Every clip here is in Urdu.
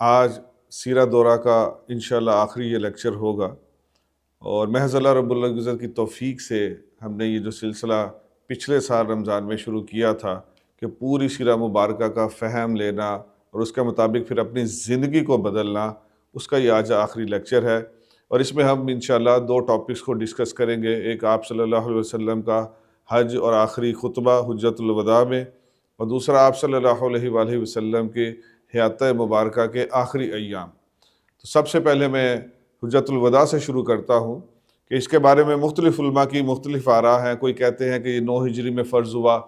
آج سیرہ دورہ کا انشاءاللہ آخری یہ لیکچر ہوگا، اور محض اللہ رب العزت کی توفیق سے ہم نے یہ جو سلسلہ پچھلے سال رمضان میں شروع کیا تھا کہ پوری سیرہ مبارکہ کا فہم لینا اور اس کے مطابق پھر اپنی زندگی کو بدلنا، اس کا یہ آج آخری لیکچر ہے۔ اور اس میں ہم انشاءاللہ دو ٹاپکس کو ڈسکس کریں گے، ایک آپ صلی اللہ علیہ وسلم کا حج اور آخری خطبہ حجۃ الوداع میں، اور دوسرا آپ صلی اللہ علیہ وآلہ وسلم کے حیات مبارکہ کے آخری ایام۔ تو سب سے پہلے میں حجۃ الوداع سے شروع کرتا ہوں کہ اس کے بارے میں مختلف علماء کی مختلف آراء ہیں۔ کوئی کہتے ہیں کہ یہ 9 ہجری میں فرض ہوا،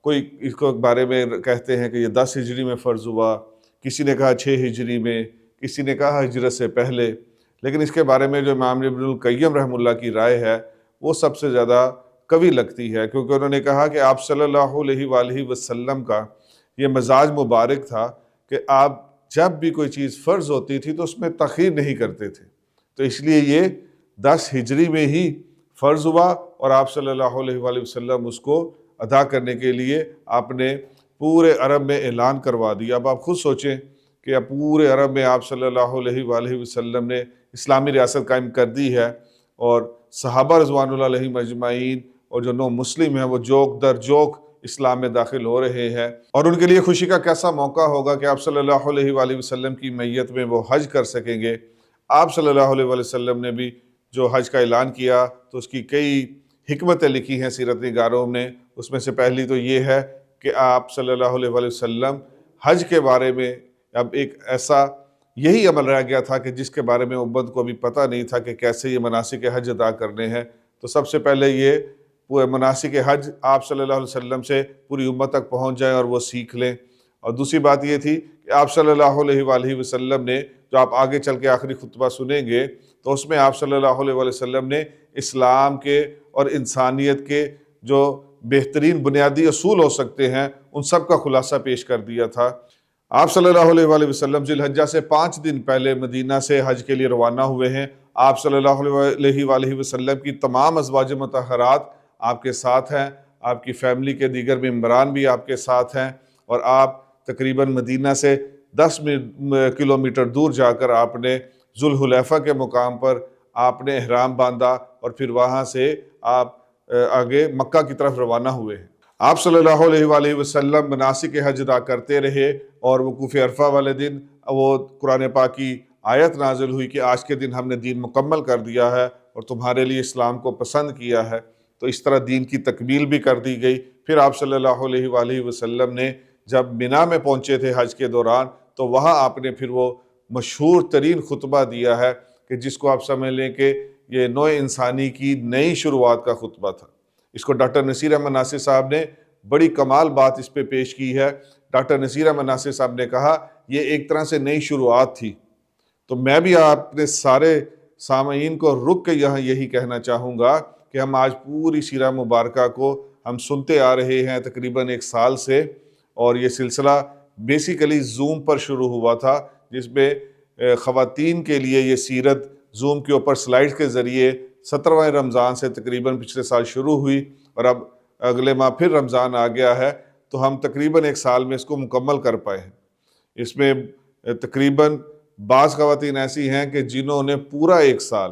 کوئی اس کو بارے میں کہتے ہیں کہ یہ 10 ہجری میں فرض ہوا، کسی نے کہا 6 ہجری میں، کسی نے کہا ہجرت سے پہلے۔ لیکن اس کے بارے میں جو امام ابن القیم رحمہ اللہ کی رائے ہے وہ سب سے زیادہ قوی لگتی ہے، کیونکہ انہوں نے کہا کہ آپ صلی اللہ علیہ وآلہ وسلم کا یہ مزاج مبارک تھا کہ آپ جب بھی کوئی چیز فرض ہوتی تھی تو اس میں تاخیر نہیں کرتے تھے، تو اس لیے یہ 10 ہجری میں ہی فرض ہوا، اور آپ صلی اللہ علیہ وآلہ وسلم اس کو ادا کرنے کے لیے آپ نے پورے عرب میں اعلان کروا دیا۔ اب آپ خود سوچیں کہ اب پورے عرب میں آپ صلی اللہ علیہ وآلہ وسلم نے اسلامی ریاست قائم کر دی ہے، اور صحابہ رضوان اللہ علیہم اجمعین اور جو نو مسلم ہیں وہ جوک در جوک اسلام میں داخل ہو رہے ہیں، اور ان کے لیے خوشی کا کیسا موقع ہوگا کہ آپ صلی اللہ علیہ وآلہ وسلم کی میت میں وہ حج کر سکیں گے۔ آپ صلی اللہ علیہ وآلہ وسلم نے بھی جو حج کا اعلان کیا تو اس کی کئی حکمتیں لکھی ہیں سیرت نگاروں نے۔ اس میں سے پہلی تو یہ ہے کہ آپ صلی اللہ علیہ وآلہ وسلم حج کے بارے میں اب ایک ایسا یہی عمل رہ گیا تھا کہ جس کے بارے میں امت کو ابھی پتہ نہیں تھا کہ کیسے یہ مناسک حج ادا کرنے ہیں۔ تو سب سے پہلے یہ پورے مناسک حج آپ صلی اللہ علیہ وسلم سے پوری امت تک پہنچ جائیں اور وہ سیکھ لیں۔ اور دوسری بات یہ تھی کہ آپ صلی اللہ علیہ وآلہ وسلم نے جو آپ آگے چل کے آخری خطبہ سنیں گے تو اس میں آپ صلی اللہ علیہ وآلہ وسلم نے اسلام کے اور انسانیت کے جو بہترین بنیادی اصول ہو سکتے ہیں ان سب کا خلاصہ پیش کر دیا تھا۔ آپ صلی اللہ علیہ وآلہ وسلم ذی الحجہ سے 5 دن پہلے مدینہ سے حج کے لیے روانہ ہوئے ہیں۔ آپ صلی اللہ علیہ وآلہ وسلم کی تمام ازواج مطہرات آپ کے ساتھ ہیں، آپ کی فیملی کے دیگر ممبران بھی آپ کے ساتھ ہیں، اور آپ تقریباً مدینہ سے 10 کلومیٹر دور جا کر آپ نے ذوالحلیفہ کے مقام پر آپ نے احرام باندھا، اور پھر وہاں سے آپ آگے مکہ کی طرف روانہ ہوئے ہیں۔ آپ صلی اللہ علیہ وآلہ وسلم مناسک حج ادا کرتے رہے، اور وقوف عرفہ والے دن وہ قرآن پاک کی آیت نازل ہوئی کہ آج کے دن ہم نے دین مکمل کر دیا ہے اور تمہارے لیے اسلام کو پسند کیا ہے۔ تو اس طرح دین کی تکمیل بھی کر دی گئی۔ پھر آپ صلی اللہ علیہ وآلہ وسلم نے جب مینا میں پہنچے تھے حج کے دوران تو وہاں آپ نے پھر وہ مشہور ترین خطبہ دیا ہے کہ جس کو آپ سمجھ لیں کہ یہ نوع انسانی کی نئی شروعات کا خطبہ تھا۔ اس کو ڈاکٹر نصیر احمد ناصر صاحب نے بڑی کمال بات اس پہ پیش کی ہے۔ ڈاکٹر نصیر احمد ناصر صاحب نے کہا یہ ایک طرح سے نئی شروعات تھی۔ تو میں بھی آپ نے سارے سامعین کو رک کے یہاں یہی کہنا چاہوں گا کہ ہم آج پوری سیرہ مبارکہ کو ہم سنتے آ رہے ہیں تقریباً 1 سال سے، اور یہ سلسلہ بیسیکلی زوم پر شروع ہوا تھا، جس میں خواتین کے لیے یہ سیرت زوم کے اوپر سلائیڈ کے ذریعے 17واں رمضان سے تقریباً پچھلے سال شروع ہوئی، اور اب اگلے ماہ پھر رمضان آ گیا ہے، تو ہم تقریباً 1 سال میں اس کو مکمل کر پائے ہیں۔ اس میں تقریباً بعض خواتین ایسی ہیں کہ جنہوں نے پورا 1 سال،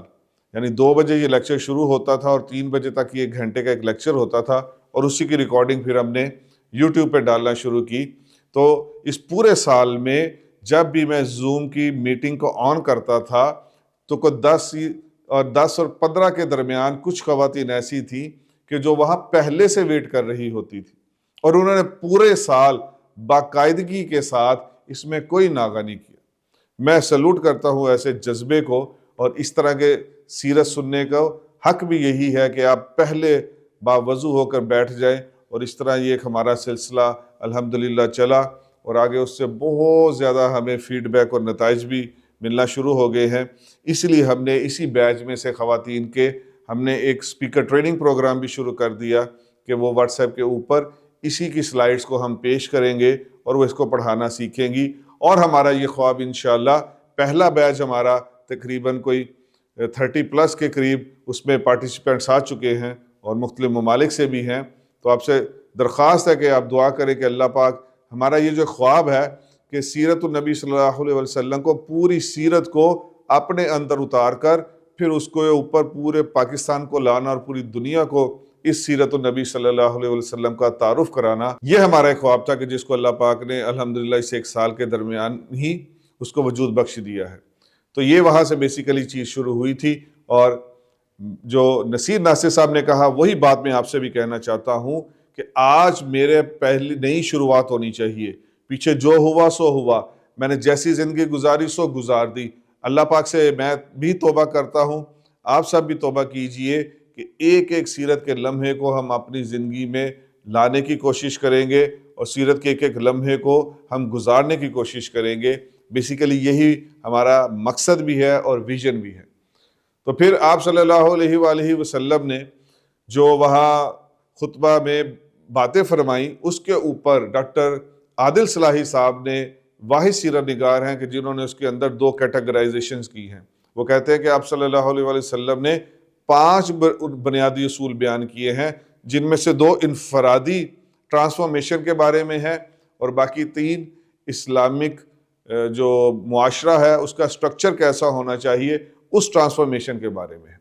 یعنی 2 بجے یہ لیکچر شروع ہوتا تھا اور 3 بجے تک یہ 1 گھنٹے کا ایک لیکچر ہوتا تھا، اور اسی کی ریکارڈنگ پھر ہم نے یوٹیوب پہ ڈالنا شروع کی۔ تو اس پورے سال میں جب بھی میں زوم کی میٹنگ کو آن کرتا تھا تو کوئی 10 اور 15 کے درمیان کچھ خواتین ایسی تھیں کہ جو وہاں پہلے سے ویٹ کر رہی ہوتی تھی، اور انہوں نے پورے سال باقاعدگی کے ساتھ اس میں کوئی ناغہ نہیں کیا۔ میں سلوٹ کرتا ہوں ایسے جذبے کو، اور اس طرح کے سیرت سننے کا حق بھی یہی ہے کہ آپ پہلے باوضو ہو کر بیٹھ جائیں، اور اس طرح یہ ایک ہمارا سلسلہ الحمدللہ چلا، اور آگے اس سے بہت زیادہ ہمیں فیڈ بیک اور نتائج بھی ملنا شروع ہو گئے ہیں۔ اس لیے ہم نے اسی بیچ میں سے خواتین کے ہم نے ایک سپیکر ٹریننگ پروگرام بھی شروع کر دیا کہ وہ واٹس ایپ کے اوپر اسی کی سلائیڈز کو ہم پیش کریں گے اور وہ اس کو پڑھانا سیکھیں گی، اور ہمارا یہ خواب انشاءاللہ پہلا بیچ ہمارا تقریباً کوئی 30+ کے قریب اس میں پارٹیسپینٹس آ چکے ہیں اور مختلف ممالک سے بھی ہیں۔ تو آپ سے درخواست ہے کہ آپ دعا کریں کہ اللہ پاک ہمارا یہ جو خواب ہے کہ سیرت النبی صلی اللہ علیہ وسلم کو، پوری سیرت کو اپنے اندر اتار کر پھر اس کو اوپر پورے پاکستان کو لانا اور پوری دنیا کو اس سیرت النبی صلی اللہ علیہ وسلم کا تعارف کرانا، یہ ہمارا ایک خواب تھا کہ جس کو اللہ پاک نے الحمدللہ اس 1 سال کے درمیان ہی اس کو وجود بخش دیا ہے۔ تو یہ وہاں سے بیسیکلی چیز شروع ہوئی تھی، اور جو نصیر ناصر صاحب نے کہا وہی بات میں آپ سے بھی کہنا چاہتا ہوں کہ آج میرے پہلی نئی شروعات ہونی چاہیے۔ پیچھے جو ہوا سو ہوا، میں نے جیسی زندگی گزاری سو گزار دی۔ اللہ پاک سے میں بھی توبہ کرتا ہوں، آپ سب بھی توبہ کیجئے کہ ایک ایک سیرت کے لمحے کو ہم اپنی زندگی میں لانے کی کوشش کریں گے، اور سیرت کے ایک ایک لمحے کو ہم گزارنے کی کوشش کریں گے۔ بیسیکلی یہی ہمارا مقصد بھی ہے اور ویژن بھی ہے۔ تو پھر آپ صلی اللہ علیہ وآلہ وسلم نے جو وہاں خطبہ میں باتیں فرمائیں، اس کے اوپر ڈاکٹر عادل صلاحی صاحب نے واحد سیرت نگار ہیں کہ جنہوں نے اس کے اندر 2 کیٹیگرائزیشنز کی ہیں۔ وہ کہتے ہیں کہ آپ صلی اللہ علیہ وآلہ وسلم نے 5 بنیادی اصول بیان کیے ہیں، جن میں سے 2 انفرادی ٹرانسفارمیشن کے بارے میں ہیں، اور باقی 3 اسلامک جو معاشرہ ہے اس کا سٹرکچر کیسا ہونا چاہیے، اس ٹرانسفارمیشن کے بارے میں ہے۔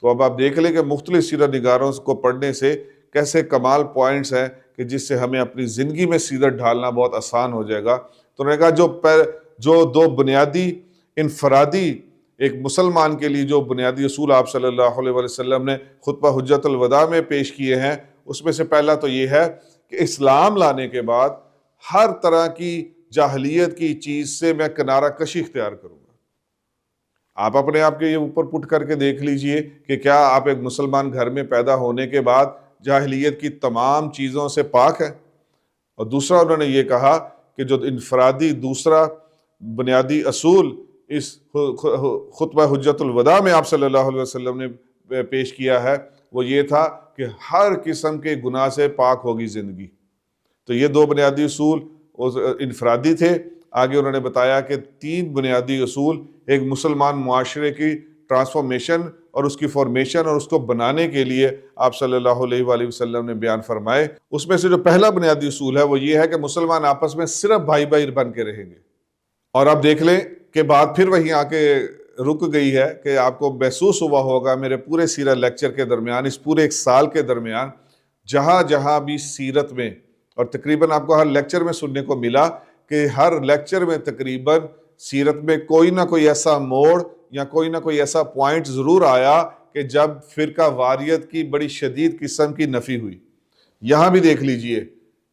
تو اب آپ دیکھ لیں کہ مختلف سیرت نگاروں کو پڑھنے سے کیسے کمال پوائنٹس ہیں کہ جس سے ہمیں اپنی زندگی میں سیرت ڈھالنا بہت آسان ہو جائے گا۔ تو انہوں نے کہا جو 2 بنیادی انفرادی ایک مسلمان کے لیے جو بنیادی اصول آپ صلی اللہ علیہ وسلم نے خطبہ حجت الوداع میں پیش کیے ہیں، اس میں سے پہلا تو یہ ہے کہ اسلام لانے کے بعد ہر طرح کی جاہلیت کی چیز سے میں کنارہ کشی اختیار کروں گا۔ آپ اپنے آپ کے یہ اوپر پٹ کر کے دیکھ لیجئے کہ کیا آپ ایک مسلمان گھر میں پیدا ہونے کے بعد جاہلیت کی تمام چیزوں سے پاک ہیں؟ اور دوسرا انہوں نے یہ کہا کہ جو انفرادی دوسرا بنیادی اصول اس خطبہ حجت الوداع میں آپ صلی اللہ علیہ وسلم نے پیش کیا ہے، وہ یہ تھا کہ ہر قسم کے گناہ سے پاک ہوگی زندگی۔ تو یہ 2 بنیادی اصول انفرادی تھے۔ آگے انہوں نے بتایا کہ 3 بنیادی اصول ایک مسلمان معاشرے کی ٹرانسفارمیشن اور اس کی فارمیشن اور اس کو بنانے کے لیے آپ صلی اللہ علیہ وآلہ وسلم نے بیان فرمائے۔ اس میں سے جو پہلا بنیادی اصول ہے وہ یہ ہے کہ مسلمان آپس میں صرف بھائی بھائی بن کے رہیں گے۔ اور آپ دیکھ لیں کہ بات پھر وہیں آ کے رک گئی ہے کہ آپ کو محسوس ہوا ہوگا میرے پورے سیرت لیکچر کے درمیان، اس پورے 1 سال کے درمیان، جہاں جہاں بھی سیرت میں، اور تقریباً آپ کو ہر لیکچر میں سننے کو ملا کہ ہر لیکچر میں تقریباً سیرت میں کوئی نہ کوئی ایسا موڑ یا کوئی نہ کوئی ایسا پوائنٹ ضرور آیا کہ جب فرقہ واریت کی بڑی شدید قسم کی نفی ہوئی۔ یہاں بھی دیکھ لیجئے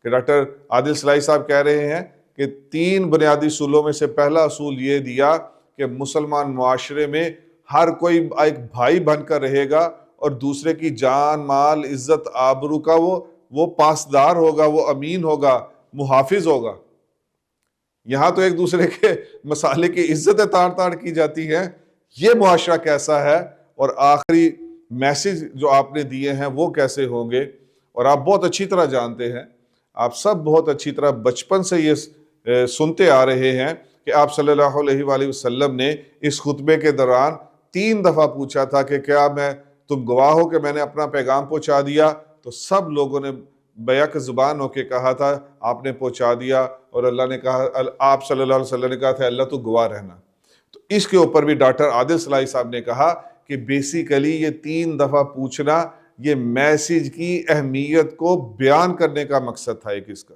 کہ ڈاکٹر عادل صلاحی صاحب کہہ رہے ہیں کہ 3 بنیادی اصولوں میں سے پہلا اصول یہ دیا کہ مسلمان معاشرے میں ہر کوئی ایک بھائی بن کر رہے گا، اور دوسرے کی جان مال عزت آبرو کا وہ پاسدار ہوگا، وہ امین ہوگا، محافظ ہوگا۔ یہاں تو ایک دوسرے کے مسالے کی عزت تاڑ تاڑ کی جاتی ہے۔ یہ معاشرہ کیسا ہے، اور آخری میسج جو آپ نے دیے ہیں وہ کیسے ہوں گے؟ اور آپ بہت اچھی طرح جانتے ہیں، آپ سب بہت اچھی طرح بچپن سے یہ سنتے آ رہے ہیں کہ آپ صلی اللہ علیہ وآلہ وسلم نے اس خطبے کے دوران 3 دفعہ پوچھا تھا کہ کیا تم گواہ ہو کہ میں نے اپنا پیغام پہنچا دیا؟ تو سب لوگوں نے بیک زبان ہو کے کہا تھا آپ نے پہنچا دیا، اور اللہ نے کہا، آپ صلی اللہ علیہ وسلم نے کہا تھا اللہ تو گواہ رہنا۔ تو اس کے اوپر بھی ڈاکٹر عادل صلاحی صاحب نے کہا کہ بیسیکلی یہ 3 دفعہ پوچھنا یہ میسج کی اہمیت کو بیان کرنے کا مقصد تھا ایک اس کا،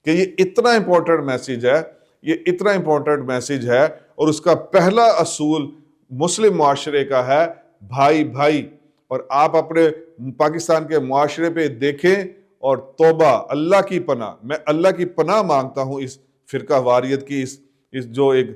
کہ یہ اتنا امپورٹنٹ میسج ہے، یہ اتنا امپورٹنٹ میسج ہے، اور اس کا پہلا اصول مسلم معاشرے کا ہے بھائی بھائی۔ اور آپ اپنے پاکستان کے معاشرے پہ دیکھیں، اور توبہ، اللہ کی پناہ، میں اللہ کی پناہ مانگتا ہوں اس فرقہ واریت کی، اس جو ایک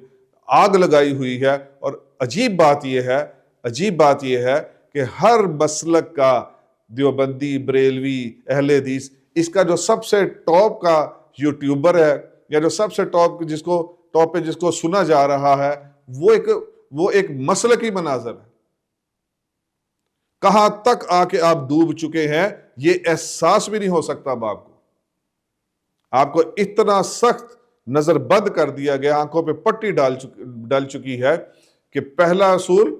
آگ لگائی ہوئی ہے۔ اور عجیب بات یہ ہے کہ ہر مسلک کا، دیوبندی، بریلوی، اہل حدیث، اس کا جو سب سے ٹاپ کا یوٹیوبر ہے، یا جو سب سے ٹاپ پہ جس کو سنا جا رہا ہے، وہ ایک مسلکی مناظر ہے۔ کہاں تک آ کے آپ ڈوب چکے ہیں یہ احساس بھی نہیں ہو سکتا اب آپ کو اتنا سخت نظر بند کر دیا گیا، آنکھوں پہ پٹی ڈال چکی ہے کہ پہلا اصول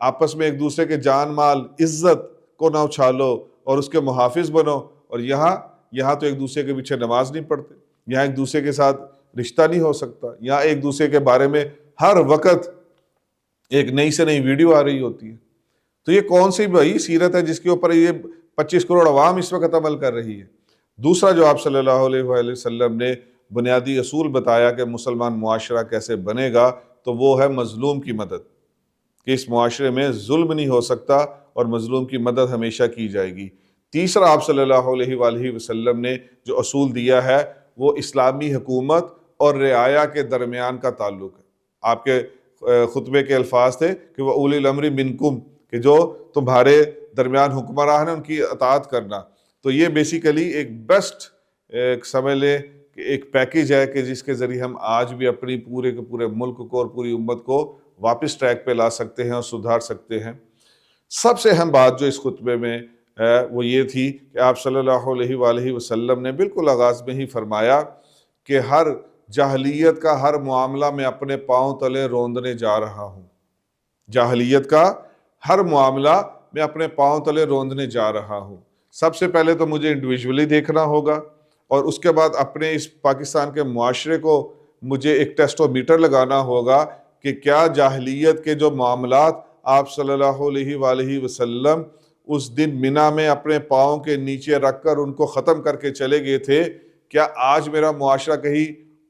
آپس میں ایک دوسرے کے جان مال عزت کو نہ اچھالو اور اس کے محافظ بنو، اور یہاں تو ایک دوسرے کے پیچھے نماز نہیں پڑھتے، یہاں ایک دوسرے کے ساتھ رشتہ نہیں ہو سکتا. یہاں ایک دوسرے کے بارے میں ہر وقت ایک نئی سے نئی ویڈیو آ رہی ہوتی ہے. تو یہ کون سی بھائی سیرت ہے جس کے اوپر یہ 25 کروڑ عوام اس وقت عمل کر رہی ہے؟ دوسرا جو آپ صلی اللہ علیہ وآلہ وسلم نے بنیادی اصول بتایا کہ مسلمان معاشرہ کیسے بنے گا، تو وہ ہے مظلوم کی مدد، کہ اس معاشرے میں ظلم نہیں ہو سکتا اور مظلوم کی مدد ہمیشہ کی جائے گی. تیسرا آپ صلی اللہ علیہ وآلہ وسلم نے جو اصول دیا ہے وہ اسلامی حکومت اور رعایا کے درمیان کا تعلق ہے. آپ کے خطبے کے الفاظ تھے کہ وہ اولی الامر منکم، کہ جو تمہارے درمیان حکمران ہیں ان کی اطاعت کرنا. تو یہ بیسیکلی ایک بیسٹ سمجھ لیں کہ ایک پیکیج ہے کہ جس کے ذریعے ہم آج بھی اپنی پورے کے پورے ملک کو اور پوری امت کو واپس ٹریک پہ لا سکتے ہیں اور سدھار سکتے ہیں. سب سے اہم بات جو اس خطبے میں ہے وہ یہ تھی کہ آپ صلی اللہ علیہ وآلہ وسلم نے بالکل آغاز میں ہی فرمایا کہ ہر جاہلیت کا ہر معاملہ میں اپنے پاؤں تلے روندنے جا رہا ہوں. جاہلیت کا ہر معاملہ میں اپنے پاؤں تلے روندنے جا رہا ہوں. سب سے پہلے تو مجھے انڈیویجولی دیکھنا ہوگا، اور اس کے بعد اپنے اس پاکستان کے معاشرے کو مجھے ایک ٹیسٹو میٹر لگانا ہوگا کہ کیا جاہلیت کے جو معاملات آپ صلی اللہ علیہ وآلہ وسلم اس دن منا میں اپنے پاؤں کے نیچے رکھ کر ان کو ختم کر کے چلے گئے تھے، کیا آج میرا معاشرہ کہیں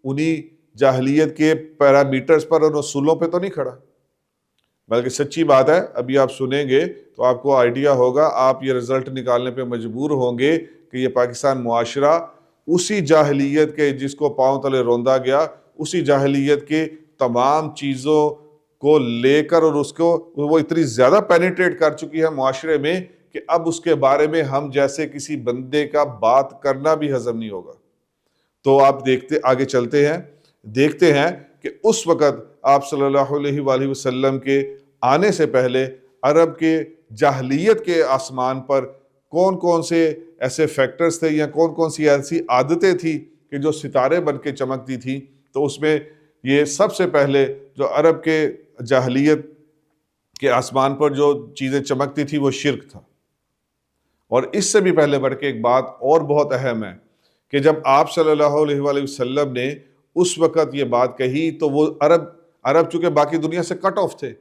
انہی جاہلیت کے پیرامیٹرز پر اور اصولوں پہ تو نہیں کھڑا؟ بلکہ سچی بات ہے، ابھی آپ سنیں گے تو آپ کو آئیڈیا ہوگا، آپ یہ رزلٹ نکالنے پہ مجبور ہوں گے کہ یہ پاکستان معاشرہ اسی جاہلیت کے جس کو پاؤں تلے روندا گیا، اسی جاہلیت کے تمام چیزوں کو لے کر اور اس کو وہ اتنی زیادہ پینیٹریٹ کر چکی ہے معاشرے میں کہ اب اس کے بارے میں ہم جیسے کسی بندے کا بات کرنا بھی ہضم نہیں ہوگا. تو آپ آگے چلتے ہیں، دیکھتے ہیں کہ اس وقت آپ صلی اللہ علیہ وآلہ وسلم کے آنے سے پہلے عرب کے جاہلیت کے آسمان پر کون کون سے ایسے فیکٹرز تھے یا کون کون سی ایسی عادتیں تھیں کہ جو ستارے بن کے چمکتی تھیں. تو اس میں یہ سب سے پہلے جو عرب کے جاہلیت کے آسمان پر جو چیزیں چمکتی تھی وہ شرک تھا. اور اس سے بھی پہلے بڑھ کے ایک بات اور بہت اہم ہے کہ جب آپ صلی اللہ علیہ وآلہ وسلم نے اس وقت یہ بات کہی تو وہ عرب چونکہ باقی دنیا سے کٹ آف تھے،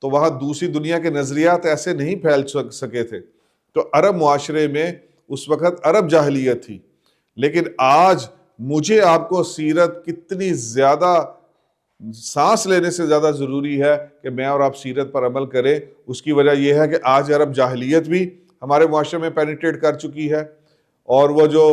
تو وہاں دوسری دنیا کے نظریات ایسے نہیں پھیل سکے تھے. تو عرب معاشرے میں اس وقت عرب جاہلیت تھی. لیکن آج مجھے آپ کو سیرت کتنی زیادہ سانس لینے سے زیادہ ضروری ہے کہ میں اور آپ سیرت پر عمل کریں. اس کی وجہ یہ ہے کہ آج عرب جاہلیت بھی ہمارے معاشرے میں پینیٹریٹ کر چکی ہے، اور وہ جو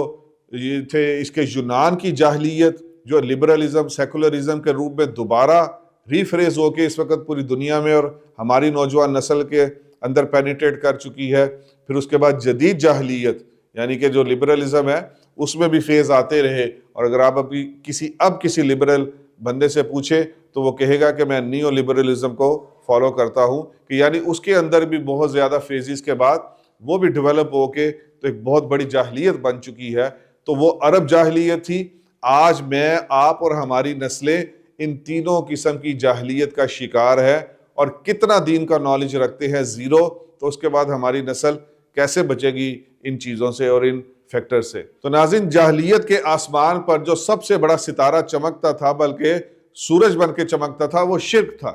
یہ تھے اس کے یونان کی جاہلیت جو لبرلزم سیکولرزم کے روپ میں دوبارہ ریفریز ہو کے اس وقت پوری دنیا میں اور ہماری نوجوان نسل کے اندر پینیٹریٹ کر چکی ہے. پھر اس کے بعد جدید جاہلیت یعنی کہ جو لبرلزم ہے اس میں بھی فیز آتے رہے. اور اگر آپ ابھی کسی لبرل بندے سے پوچھیں تو وہ کہے گا کہ میں نیو لبرلزم کو فالو کرتا ہوں، کہ یعنی اس کے اندر بھی بہت زیادہ فیزز کے بعد وہ بھی ڈیولپ ہو کے تو ایک بہت بڑی جاہلیت بن چکی ہے. تو وہ عرب جاہلیت تھی. آج میں آپ اور ہماری نسلیں ان تینوں قسم کی جاہلیت کا شکار ہے، اور کتنا دین کا نالج رکھتے ہیں؟ زیرو. تو اس کے بعد ہماری نسل کیسے بچے گی ان چیزوں سے اور ان فیکٹر سے؟ تو ناظرین، جاہلیت کے آسمان پر جو سب سے بڑا ستارہ چمکتا تھا بلکہ سورج بن کے چمکتا تھا وہ شرک تھا.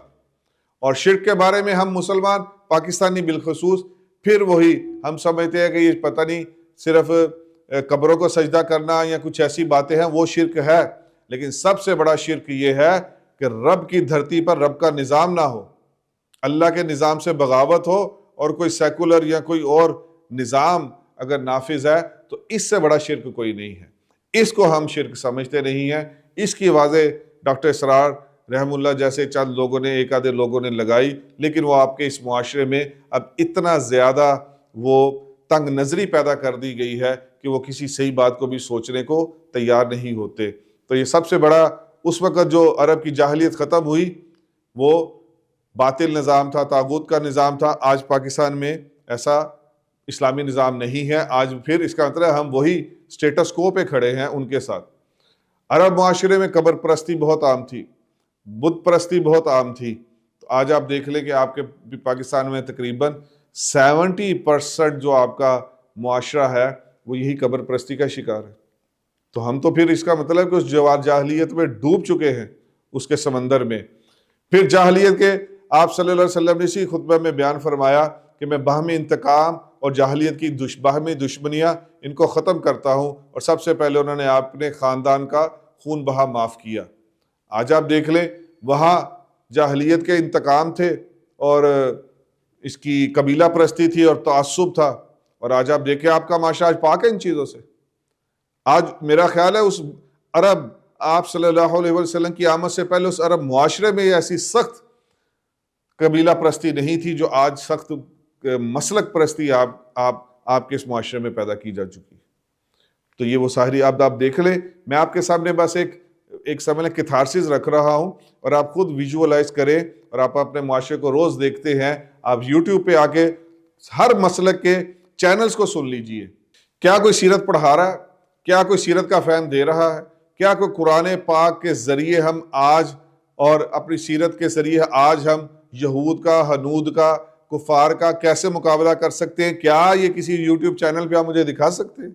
اور شرک کے بارے میں ہم مسلمان پاکستانی بالخصوص پھر وہی ہم سمجھتے ہیں کہ یہ پتہ نہیں صرف قبروں کو سجدہ کرنا یا کچھ ایسی باتیں ہیں وہ شرک ہے. لیکن سب سے بڑا شرک یہ ہے کہ رب کی دھرتی پر رب کا نظام نہ ہو، اللہ کے نظام سے بغاوت ہو اور کوئی سیکولر یا کوئی اور نظام اگر نافذ ہے تو اس سے بڑا شرک کوئی نہیں ہے. اس کو ہم شرک سمجھتے نہیں ہیں. اس کی واضح ڈاکٹر اسرار رحم اللہ جیسے چند لوگوں نے ایک آدھے لوگوں نے لگائی، لیکن وہ آپ کے اس معاشرے میں اب اتنا زیادہ وہ تنگ نظری پیدا کر دی گئی ہے کہ وہ کسی صحیح بات کو بھی سوچنے کو تیار نہیں ہوتے. تو یہ سب سے بڑا اس وقت جو عرب کی جاہلیت ختم ہوئی وہ باطل نظام تھا، طاغوت کا نظام تھا. آج پاکستان میں ایسا اسلامی نظام نہیں ہے. آج پھر اس کا مطلب ہے ہم وہی سٹیٹس کو پہ کھڑے ہیں ان کے ساتھ. عرب معاشرے میں قبر پرستی بہت عام تھی، بت پرستی بہت عام تھی. تو آج آپ دیکھ لیں کہ آپ کے پاکستان میں تقریباً 70% جو آپ کا معاشرہ ہے وہ یہی قبر پرستی کا شکار ہے. تو ہم تو پھر اس کا مطلب کہ اس جاہلیت میں ڈوب چکے ہیں اس کے سمندر میں۔ پھر جاہلیت کے آپ صلی اللہ علیہ وسلم نے اسی خطبہ میں بیان فرمایا کہ میں باہمی انتقام اور جاہلیت کی باہمی دشمنیاں ان کو ختم کرتا ہوں، اور سب سے پہلے انہوں نے اپنے خاندان کا خون بہا معاف کیا۔ آج آپ دیکھ لیں، وہاں جاہلیت کے انتقام تھے اور اس کی قبیلہ پرستی تھی اور تعصب تھا، اور آج آپ دیکھیں آپ کا معاشرہ آج پاک ہے ان چیزوں سے۔ آج میرا خیال ہے اس عرب آپ صلی اللہ علیہ وسلم کی آمد سے پہلے اس عرب معاشرے میں ایسی سخت قبیلہ پرستی نہیں تھی جو آج سخت مسلک پرستی آپ کے اس معاشرے میں پیدا کی جا چکی۔ تو یہ وہ ساری آپ دیکھ لیں، میں آپ کے سامنے بس ایک سمجھ لیں کیتھارسس رکھ رہا ہوں، اور آپ خود ویژولائز کریں، اور آپ اپنے معاشرے کو روز دیکھتے ہیں، آپ یوٹیوب پہ آ کے ہر مسلک کے چینلز کو سن لیجئے۔ کیا کوئی سیرت پڑھا رہا ہے؟ کیا کوئی سیرت کا فہم دے رہا ہے؟ کیا کوئی قرآن پاک کے ذریعے ہم آج، اور اپنی سیرت کے ذریعے آج ہم یہود کا، ہنود کا، کفار کا کیسے مقابلہ کر سکتے ہیں؟ کیا یہ کسی یوٹیوب چینل پہ آپ مجھے دکھا سکتے ہیں؟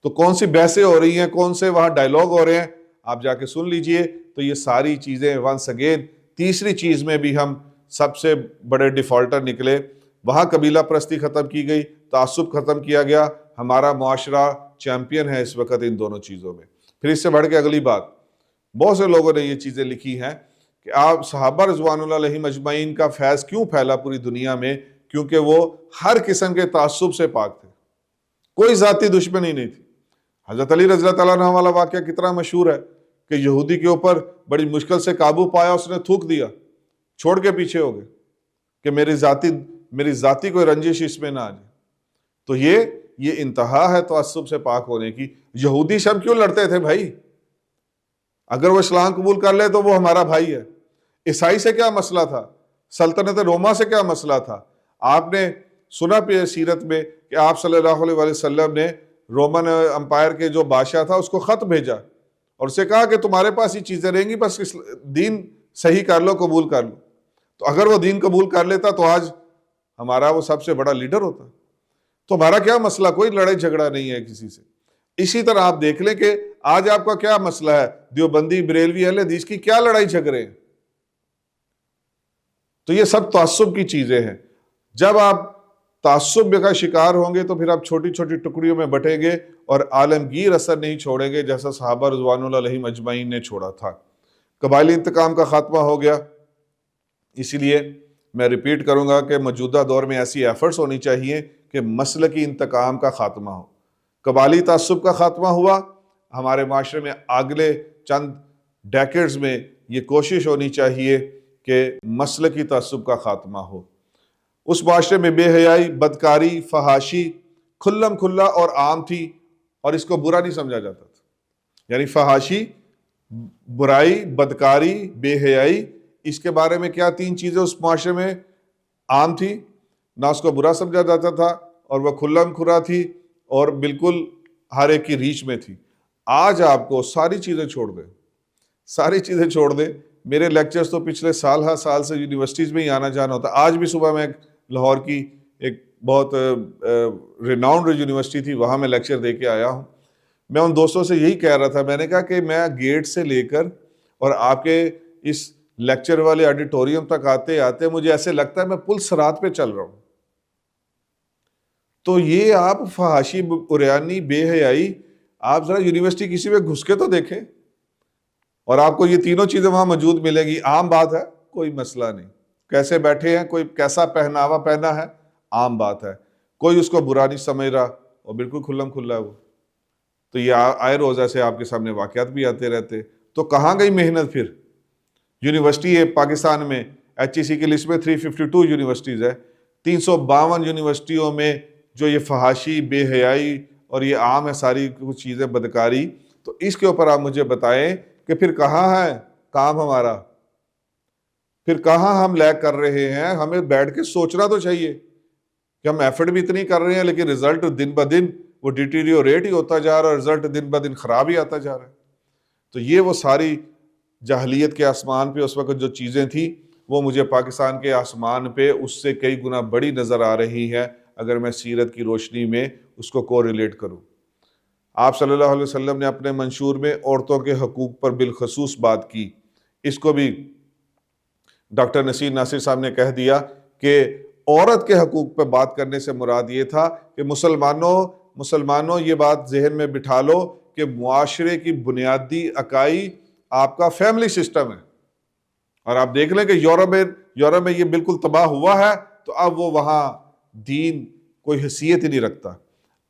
تو کون سی بحثیں ہو رہی ہیں، کون سے وہاں ڈائیلاگ ہو رہے ہیں، آپ جا کے سن لیجئے۔ تو یہ ساری چیزیں ونس اگین، تیسری چیز میں بھی ہم سب سے بڑے ڈیفالٹر نکلے۔ وہاں قبیلہ پرستی ختم کی گئی، تعصب ختم کیا گیا، ہمارا معاشرہ چیمپئن ہے اس وقت ان دونوں چیزوں میں۔ پھر اس سے بڑھ کے اگلی بات، بہت سے لوگوں نے یہ چیزیں لکھی ہیں کہ آپ صحابہ رضوان اللہ علیہم اجمعین کا فیض کیوں پھیلا پوری دنیا میں؟ کیونکہ وہ ہر قسم کے تعصب سے پاک تھے، کوئی ذاتی دشمنی نہیں تھی۔ حضرت علی رضی اللہ تعالیٰ عنہ والا واقعہ کتنا مشہور ہے کہ یہودی کے اوپر بڑی مشکل سے قابو پایا، اس نے تھوک دیا، چھوڑ کے پیچھے ہو گئے کہ میری ذاتی کوئی رنجش اس میں نہ آ جائے۔ تو یہ انتہا ہے تعصب سے پاک ہونے کی۔ یہودی سے ہم کیوں لڑتے تھے بھائی؟ اگر وہ اسلام قبول کر لے تو وہ ہمارا بھائی ہے۔ عیسائی سے کیا مسئلہ تھا؟ سلطنت روما سے کیا مسئلہ تھا؟ آپ نے سنا پہ سیرت میں کہ آپ صلی اللہ علیہ وسلم نے رومن امپائر کے جو بادشاہ تھا اس کو خط بھیجا اور اسے کہا کہ تمہارے پاس یہ چیزیں رہیں گی، بس دین صحیح کر لو، قبول کر لو۔ تو اگر وہ دین قبول کر لیتا تو آج ہمارا وہ سب سے بڑا لیڈر ہوتا۔ تو ہمارا کیا مسئلہ؟ کوئی لڑائی جھگڑا نہیں ہے کسی سے۔ اسی طرح آپ دیکھ لیں کہ آج آپ کا کیا مسئلہ ہے؟ دیوبندی، بریلوی، اہل حدیث کی کیا لڑائی جھگڑے ہیں؟ تو یہ سب تعصب کی چیزیں ہیں۔ جب آپ تعصب کا شکار ہوں گے تو پھر آپ چھوٹی چھوٹی ٹکڑیوں میں بٹیں گے اور عالمگیر اثر نہیں چھوڑیں گے جیسا صحابہ رضوان اللہ علیہم اجمعین نے چھوڑا تھا۔ قبائلی انتقام کا خاتمہ ہو گیا۔ اسی لیے میں ریپیٹ کروں گا کہ موجودہ دور میں ایسی ایفرٹس ہونی چاہیے کہ مسلکی انتقام کا خاتمہ ہو۔ قبائلی تعصب کا خاتمہ ہوا، ہمارے معاشرے میں اگلے چند ڈیکیڈز میں یہ کوشش ہونی چاہیے کہ مسلکی تعصب کا خاتمہ ہو۔ اس معاشرے میں بے حیائی، بدکاری، فحاشی کھلم کھلا اور عام تھی، اور اس کو برا نہیں سمجھا جاتا تھا۔ یعنی فحاشی، برائی، بدکاری، بے حیائی، اس کے بارے میں کیا تین چیزیں اس معاشرے میں عام تھی، نہ اس کو برا سمجھا جاتا تھا، اور وہ کھلم کھلا تھی اور بالکل ہر ایک کی ریچ میں تھی۔ آج آپ کو ساری چیزیں چھوڑ دیں۔ میرے لیکچرز تو پچھلے سال سے یونیورسٹیز میں ہی آنا جانا ہوتا۔ آج بھی صبح میں لاہور کی ایک بہت ریناؤنڈ یونیورسٹی تھی، وہاں میں لیکچر دے کے آیا ہوں۔ میں ان دوستوں سے یہی کہہ رہا تھا، میں نے کہا کہ میں گیٹ سے لے کر اور آپ کے اس لیکچر والے آڈیٹوریم تک آتے آتے مجھے ایسے لگتا ہے میں پل صراط پہ چل رہا ہوں۔ تو یہ آپ فحاشی، عریانی، بے حیائی، آپ ذرا یونیورسٹی کسی میں گھس کے تو دیکھیں، اور آپ کو یہ تینوں چیزیں وہاں موجود ملیں گی۔ عام بات ہے، کوئی مسئلہ نہیں۔ کیسے بیٹھے ہیں، کوئی کیسا پہناوا پہنا ہے، عام بات ہے، کوئی اس کو برا نہیں سمجھ رہا، اور بالکل کھلم کھلا ہے وہ۔ تو یہ آئے روز ایسے آپ کے سامنے واقعات بھی آتے رہتے۔ تو کہاں گئی محنت پھر؟ یونیورسٹی ہے پاکستان میں، HEC کی لسٹ میں 352 یونیورسٹیز ہے، 352 یونیورسٹیوں میں جو یہ فحاشی، بے حیائی اور یہ عام ہے ساری کچھ چیزیں، بدکاری، تو اس کے اوپر آپ مجھے بتائیں کہ پھر کہاں ہے کام ہمارا؟ پھر کہاں ہم لیگ کر رہے ہیں؟ ہمیں بیٹھ کے سوچنا تو چاہیے کہ ہم ایفرٹ بھی اتنی کر رہے ہیں لیکن رزلٹ دن بدن وہ ڈیٹیریوریٹ ہی ہوتا جا رہا ہے، رزلٹ دن بدن خراب ہی آتا جا رہا ہے۔ تو یہ وہ ساری جاہلیت کے آسمان پہ اس وقت جو چیزیں تھیں وہ مجھے پاکستان کے آسمان پہ اس سے کئی گنا بڑی نظر آ رہی ہے اگر میں سیرت کی روشنی میں اس کو کو ریلیٹ کروں۔ آپ صلی اللہ علیہ وسلم نے اپنے منشور میں عورتوں کے حقوق پر بالخصوص بات کی. اس کو بھی ڈاکٹر نصیر ناصر صاحب نے کہہ دیا کہ عورت کے حقوق پہ بات کرنے سے مراد یہ تھا کہ مسلمانوں یہ بات ذہن میں بٹھا لو کہ معاشرے کی بنیادی اکائی آپ کا فیملی سسٹم ہے. اور آپ دیکھ لیں کہ یورپ میں یہ بالکل تباہ ہوا ہے, تو اب وہ وہاں دین کوئی حیثیت ہی نہیں رکھتا.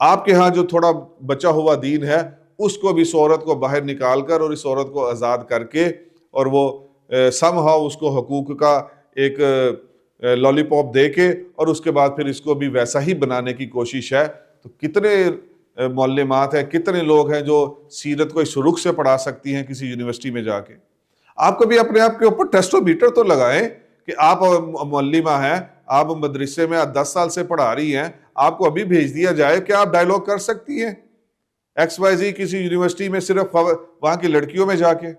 آپ کے ہاں جو تھوڑا بچا ہوا دین ہے, اس کو بھی اس عورت کو باہر نکال کر اور اس عورت کو آزاد کر کے, اور وہ سم ہاؤ اس کو حقوق کا ایک لالی پاپ دے کے, اور اس کے بعد پھر اس کو بھی ویسا ہی بنانے کی کوشش ہے. تو کتنے معلمات ہیں, کتنے لوگ ہیں جو سیرت کو اس رخ سے پڑھا سکتی ہیں کسی یونیورسٹی میں جا کے. آپ کبھی اپنے آپ کے اوپر ٹیسٹو میٹر تو لگائیں کہ آپ معلمہ ہیں, آپ مدرسے میں 10 سال سے پڑھا رہی ہیں, آپ کو ابھی بھیج دیا جائے کہ آپ ڈائیلاگ کر سکتی ہیں XYZ کسی یونیورسٹی میں صرف وہاں کی لڑکیوں میں جا کے,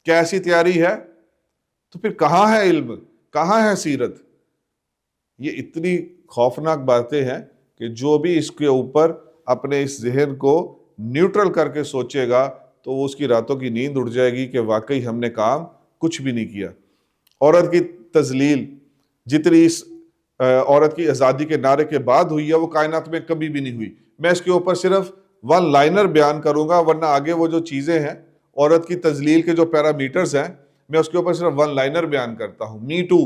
کیا ایسی تیاری ہے؟ تو پھر کہاں ہے علم, کہاں ہے سیرت؟ یہ اتنی خوفناک باتیں ہیں کہ جو بھی اس کے اوپر اپنے اس ذہن کو نیوٹرل کر کے سوچے گا تو وہ اس کی راتوں کی نیند اڑ جائے گی کہ واقعی ہم نے کام کچھ بھی نہیں کیا. عورت کی تذلیل جتنی اس عورت کی آزادی کے نعرے کے بعد ہوئی ہے وہ کائنات میں کبھی بھی نہیں ہوئی. میں اس کے اوپر صرف ون لائنر بیان کروں گا, ورنہ آگے وہ جو چیزیں ہیں عورت کی تذلیل کے جو پیرامیٹرز ہیں میں اس کے اوپر صرف ون لائنر بیان کرتا ہوں. می ٹو,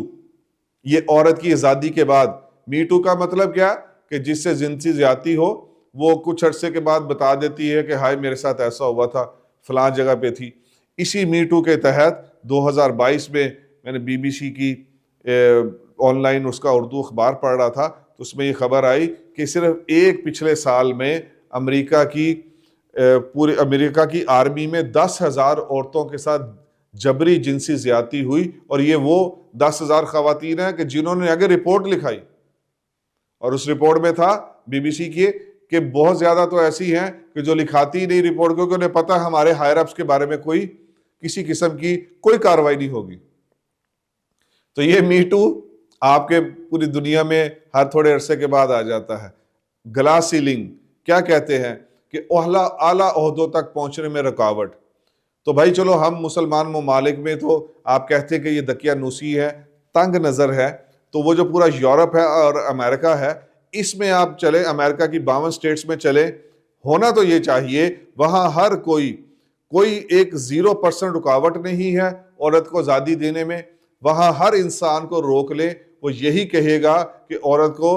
یہ عورت کی آزادی کے بعد. می ٹو کا مطلب کیا کہ جس سے جنسی زیادتی ہو وہ کچھ عرصے کے بعد بتا دیتی ہے کہ ہائے میرے ساتھ ایسا ہوا تھا, فلاں جگہ پہ تھی. اسی می ٹو کے تحت 2022 میں نے BBC کی آن لائن اس کا اردو اخبار پڑھ رہا تھا, تو اس میں یہ خبر آئی کہ صرف ایک پچھلے سال میں امریکہ کی آرمی میں 10,000 عورتوں کے ساتھ جبری جنسی زیادتی ہوئی, اور یہ وہ 10,000 خواتین ہیں کہ جنہوں نے آگے رپورٹ لکھائی. اور اس رپورٹ میں تھا BBC کی کہ بہت زیادہ تو ایسی ہیں کہ جو لکھاتی نہیں رپورٹ, کیونکہ انہیں پتہ ہمارے ہائر اپس کے بارے میں کسی قسم کی کوئی کارروائی نہیں ہوگی. تو یہ می ٹو آپ کے پوری دنیا میں ہر تھوڑے عرصے کے بعد آ جاتا ہے. گلاس سیلنگ کیا کہتے ہیں کہ اعلیٰ عہدوں تک پہنچنے میں رکاوٹ. تو بھائی چلو ہم مسلمان ممالک میں تو آپ کہتے ہیں کہ یہ دقیانوسی ہے, تنگ نظر ہے, تو وہ جو پورا یورپ ہے اور امریکہ ہے اس میں آپ چلیں, امریکہ کی 52 سٹیٹس میں چلیں, ہونا تو یہ چاہیے وہاں ہر کوئی ایک 0% رکاوٹ نہیں ہے عورت کو آزادی دینے میں. وہاں ہر انسان کو روک لے وہ یہی کہے گا کہ عورت کو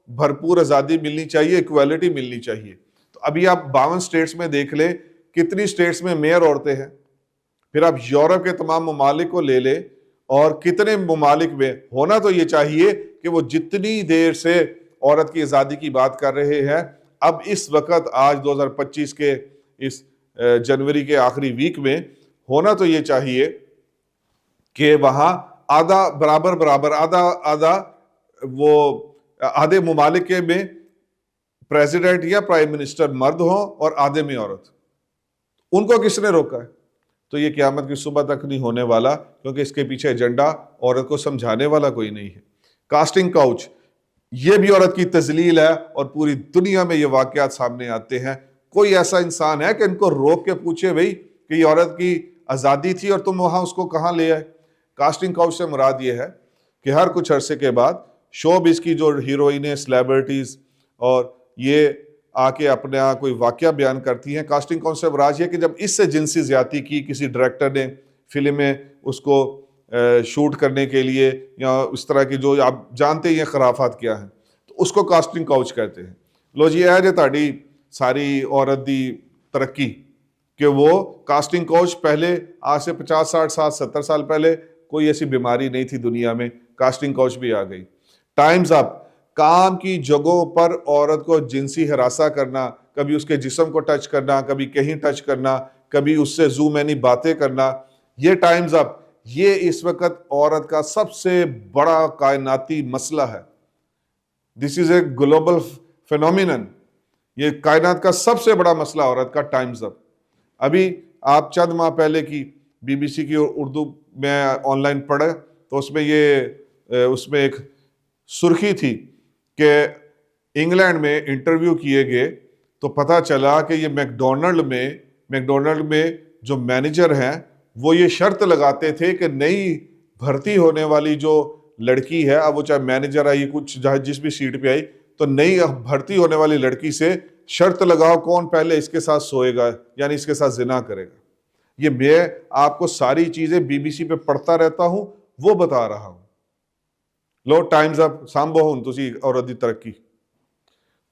بھرپور آزادی ملنی چاہیے, ایکویلٹی ملنی چاہیے. تو ابھی آپ 52 سٹیٹس میں دیکھ لیں کتنی سٹیٹس میں میئر عورتیں ہیں. پھر آپ یورپ کے تمام ممالک کو لے لیں اور کتنے ممالک میں ہونا تو یہ چاہیے کہ وہ جتنی دیر سے عورت کی آزادی کی بات کر رہے ہیں, اب اس وقت آج 2025 کے اس جنوری کے آخری ویک میں ہونا تو یہ چاہیے کہ وہاں آدھے ممالک میں پریزیڈنٹ یا پرائم منسٹر مرد ہوں اور آدھے میں عورت. ان کو کس نے روکا ہے؟ تو یہ قیامت کی صبح تک نہیں ہونے والا, کیونکہ اس کے پیچھے ایجنڈا عورت کو سمجھانے والا کوئی نہیں ہے. کاسٹنگ کاؤچ, یہ بھی عورت کی تذلیل ہے, اور پوری دنیا میں یہ واقعات سامنے آتے ہیں. کوئی ایسا انسان ہے کہ ان کو روک کے پوچھے بھئی کہ یہ عورت کی آزادی تھی اور تم وہاں اس کو کہاں لے آئے؟ کاسٹنگ کاؤچ سے مراد یہ ہے کہ ہر کچھ عرصے کے بعد شوب اس کی جو ہیروئنیں, سلیبریٹیز, اور یہ آ کے اپنے کوئی واقعہ بیان کرتی ہیں. کاسٹنگ کاؤچ سے مراد یہ کہ جب اس سے جنسی زیادتی کی کسی ڈائریکٹر نے فلم میں اس کو شوٹ کرنے کے لیے, یا اس طرح کی جو آپ جانتے ہیں یہ خرافات کیا ہیں, تو اس کو کاسٹنگ کاؤچ کہتے ہیں. لو جی ہے جو تاڑی ساری عورت دی ترقی کہ وہ کاسٹنگ کوچ پہلے آج سے 50 60 70 سال پہلے کوئی ایسی بیماری نہیں تھی دنیا میں, کاسٹنگ کوچ بھی آ گئی. ٹائمز اپ, کام کی جگہوں پر عورت کو جنسی ہراساں کرنا, کبھی اس کے جسم کو ٹچ کرنا, کبھی کہیں ٹچ کرنا, کبھی اس سے زوم اینی باتیں کرنا, یہ ٹائمز اپ یہ اس وقت عورت کا سب سے بڑا کائناتی مسئلہ ہے. دس از اے گلوبل فینومینن, یہ کائنات کا سب سے بڑا مسئلہ عورت کا ٹائمز اپ. ابھی آپ چند ماہ پہلے کی BBC کی اردو میں آن لائن پڑھے تو اس میں ایک سرخی تھی کہ انگلینڈ میں انٹرویو کیے گئے تو پتہ چلا کہ یہ میکڈونلڈ میں جو مینیجر ہیں وہ یہ شرط لگاتے تھے کہ نئی بھرتی ہونے والی جو لڑکی ہے، اب وہ چاہے مینیجر آئی کچھ جس بھی سیٹ پہ آئی، تو نئی بھرتی ہونے والی لڑکی سے شرط لگاؤ کون پہلے اس کے ساتھ سوئے گا، یعنی اس کے ساتھ زنا کرے گا۔ یہ میں آپ کو ساری چیزیں BBC پہ پڑھتا رہتا ہوں، وہ بتا رہا ہوں۔ لو ٹائمز اب سامبو ہوں تسی عورت دی ترقی۔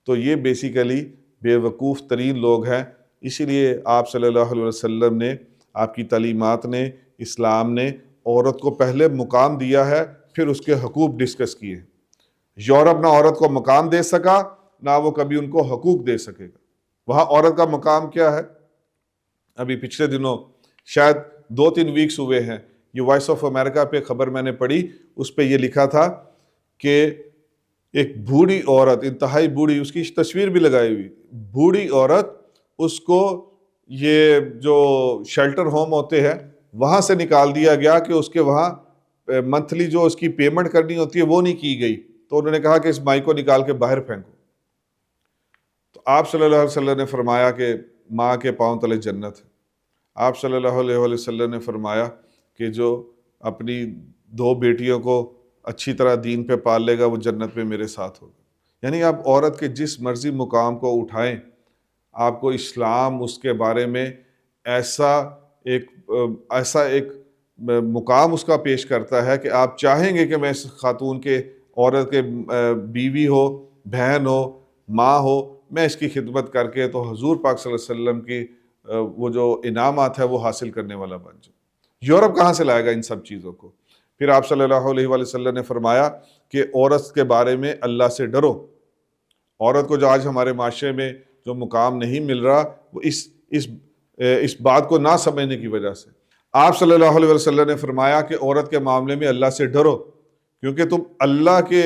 تو یہ بیسیکلی بے وقوف ترین لوگ ہیں۔ اسی لیے آپ صلی اللہ علیہ وسلم نے، آپ کی تعلیمات نے، اسلام نے عورت کو پہلے مقام دیا ہے، پھر اس کے حقوق ڈسکس کیے۔ یورپ نہ عورت کو مقام دے سکا، نہ وہ کبھی ان کو حقوق دے سکے گا۔ وہاں عورت کا مقام کیا ہے؟ ابھی پچھلے دنوں شاید 2-3 ویکس ہوئے ہیں، یہ وائس آف امریکہ پہ خبر میں نے پڑھی، اس پہ یہ لکھا تھا کہ ایک بوڑھی عورت، انتہائی بوڑھی، اس کی تصویر بھی لگائی ہوئی، بوڑھی عورت، اس کو یہ جو شیلٹر ہوم ہوتے ہیں وہاں سے نکال دیا گیا کہ اس کے وہاں منتھلی جو اس کی پیمنٹ کرنی ہوتی ہے وہ نہیں کی گئی، تو انہوں نے کہا کہ اس مائی کو نکال کے باہر پھینکو۔ تو آپ صلی اللہ علیہ وسلم نے فرمایا کہ ماں کے پاؤں تلے جنت ہے۔ آپ صلی اللہ علیہ وسلم نے فرمایا کہ جو اپنی 2 بیٹیوں کو اچھی طرح دین پہ پال لے گا وہ جنت میں میرے ساتھ ہوگا۔ یعنی آپ عورت کے جس مرضی مقام کو اٹھائیں، آپ کو اسلام اس کے بارے میں ایسا ایک مقام اس کا پیش کرتا ہے کہ آپ چاہیں گے کہ میں اس خاتون کے، عورت کے بیوی ہو، بہن ہو، ماں ہو، میں اس کی خدمت کر کے تو حضور پاک صلی اللہ علیہ وسلم کی وہ جو انعامات ہے وہ حاصل کرنے والا بن جاؤں۔ یورپ کہاں سے لائے گا ان سب چیزوں کو؟ پھر آپ صلی اللہ علیہ وسلم نے فرمایا کہ عورت کے بارے میں اللہ سے ڈرو۔ عورت کو جو آج ہمارے معاشرے میں جو مقام نہیں مل رہا، وہ اس بات کو نہ سمجھنے کی وجہ سے۔ آپ صلی اللہ علیہ وسلم نے فرمایا کہ عورت کے معاملے میں اللہ سے ڈرو، کیونکہ تم اللہ کے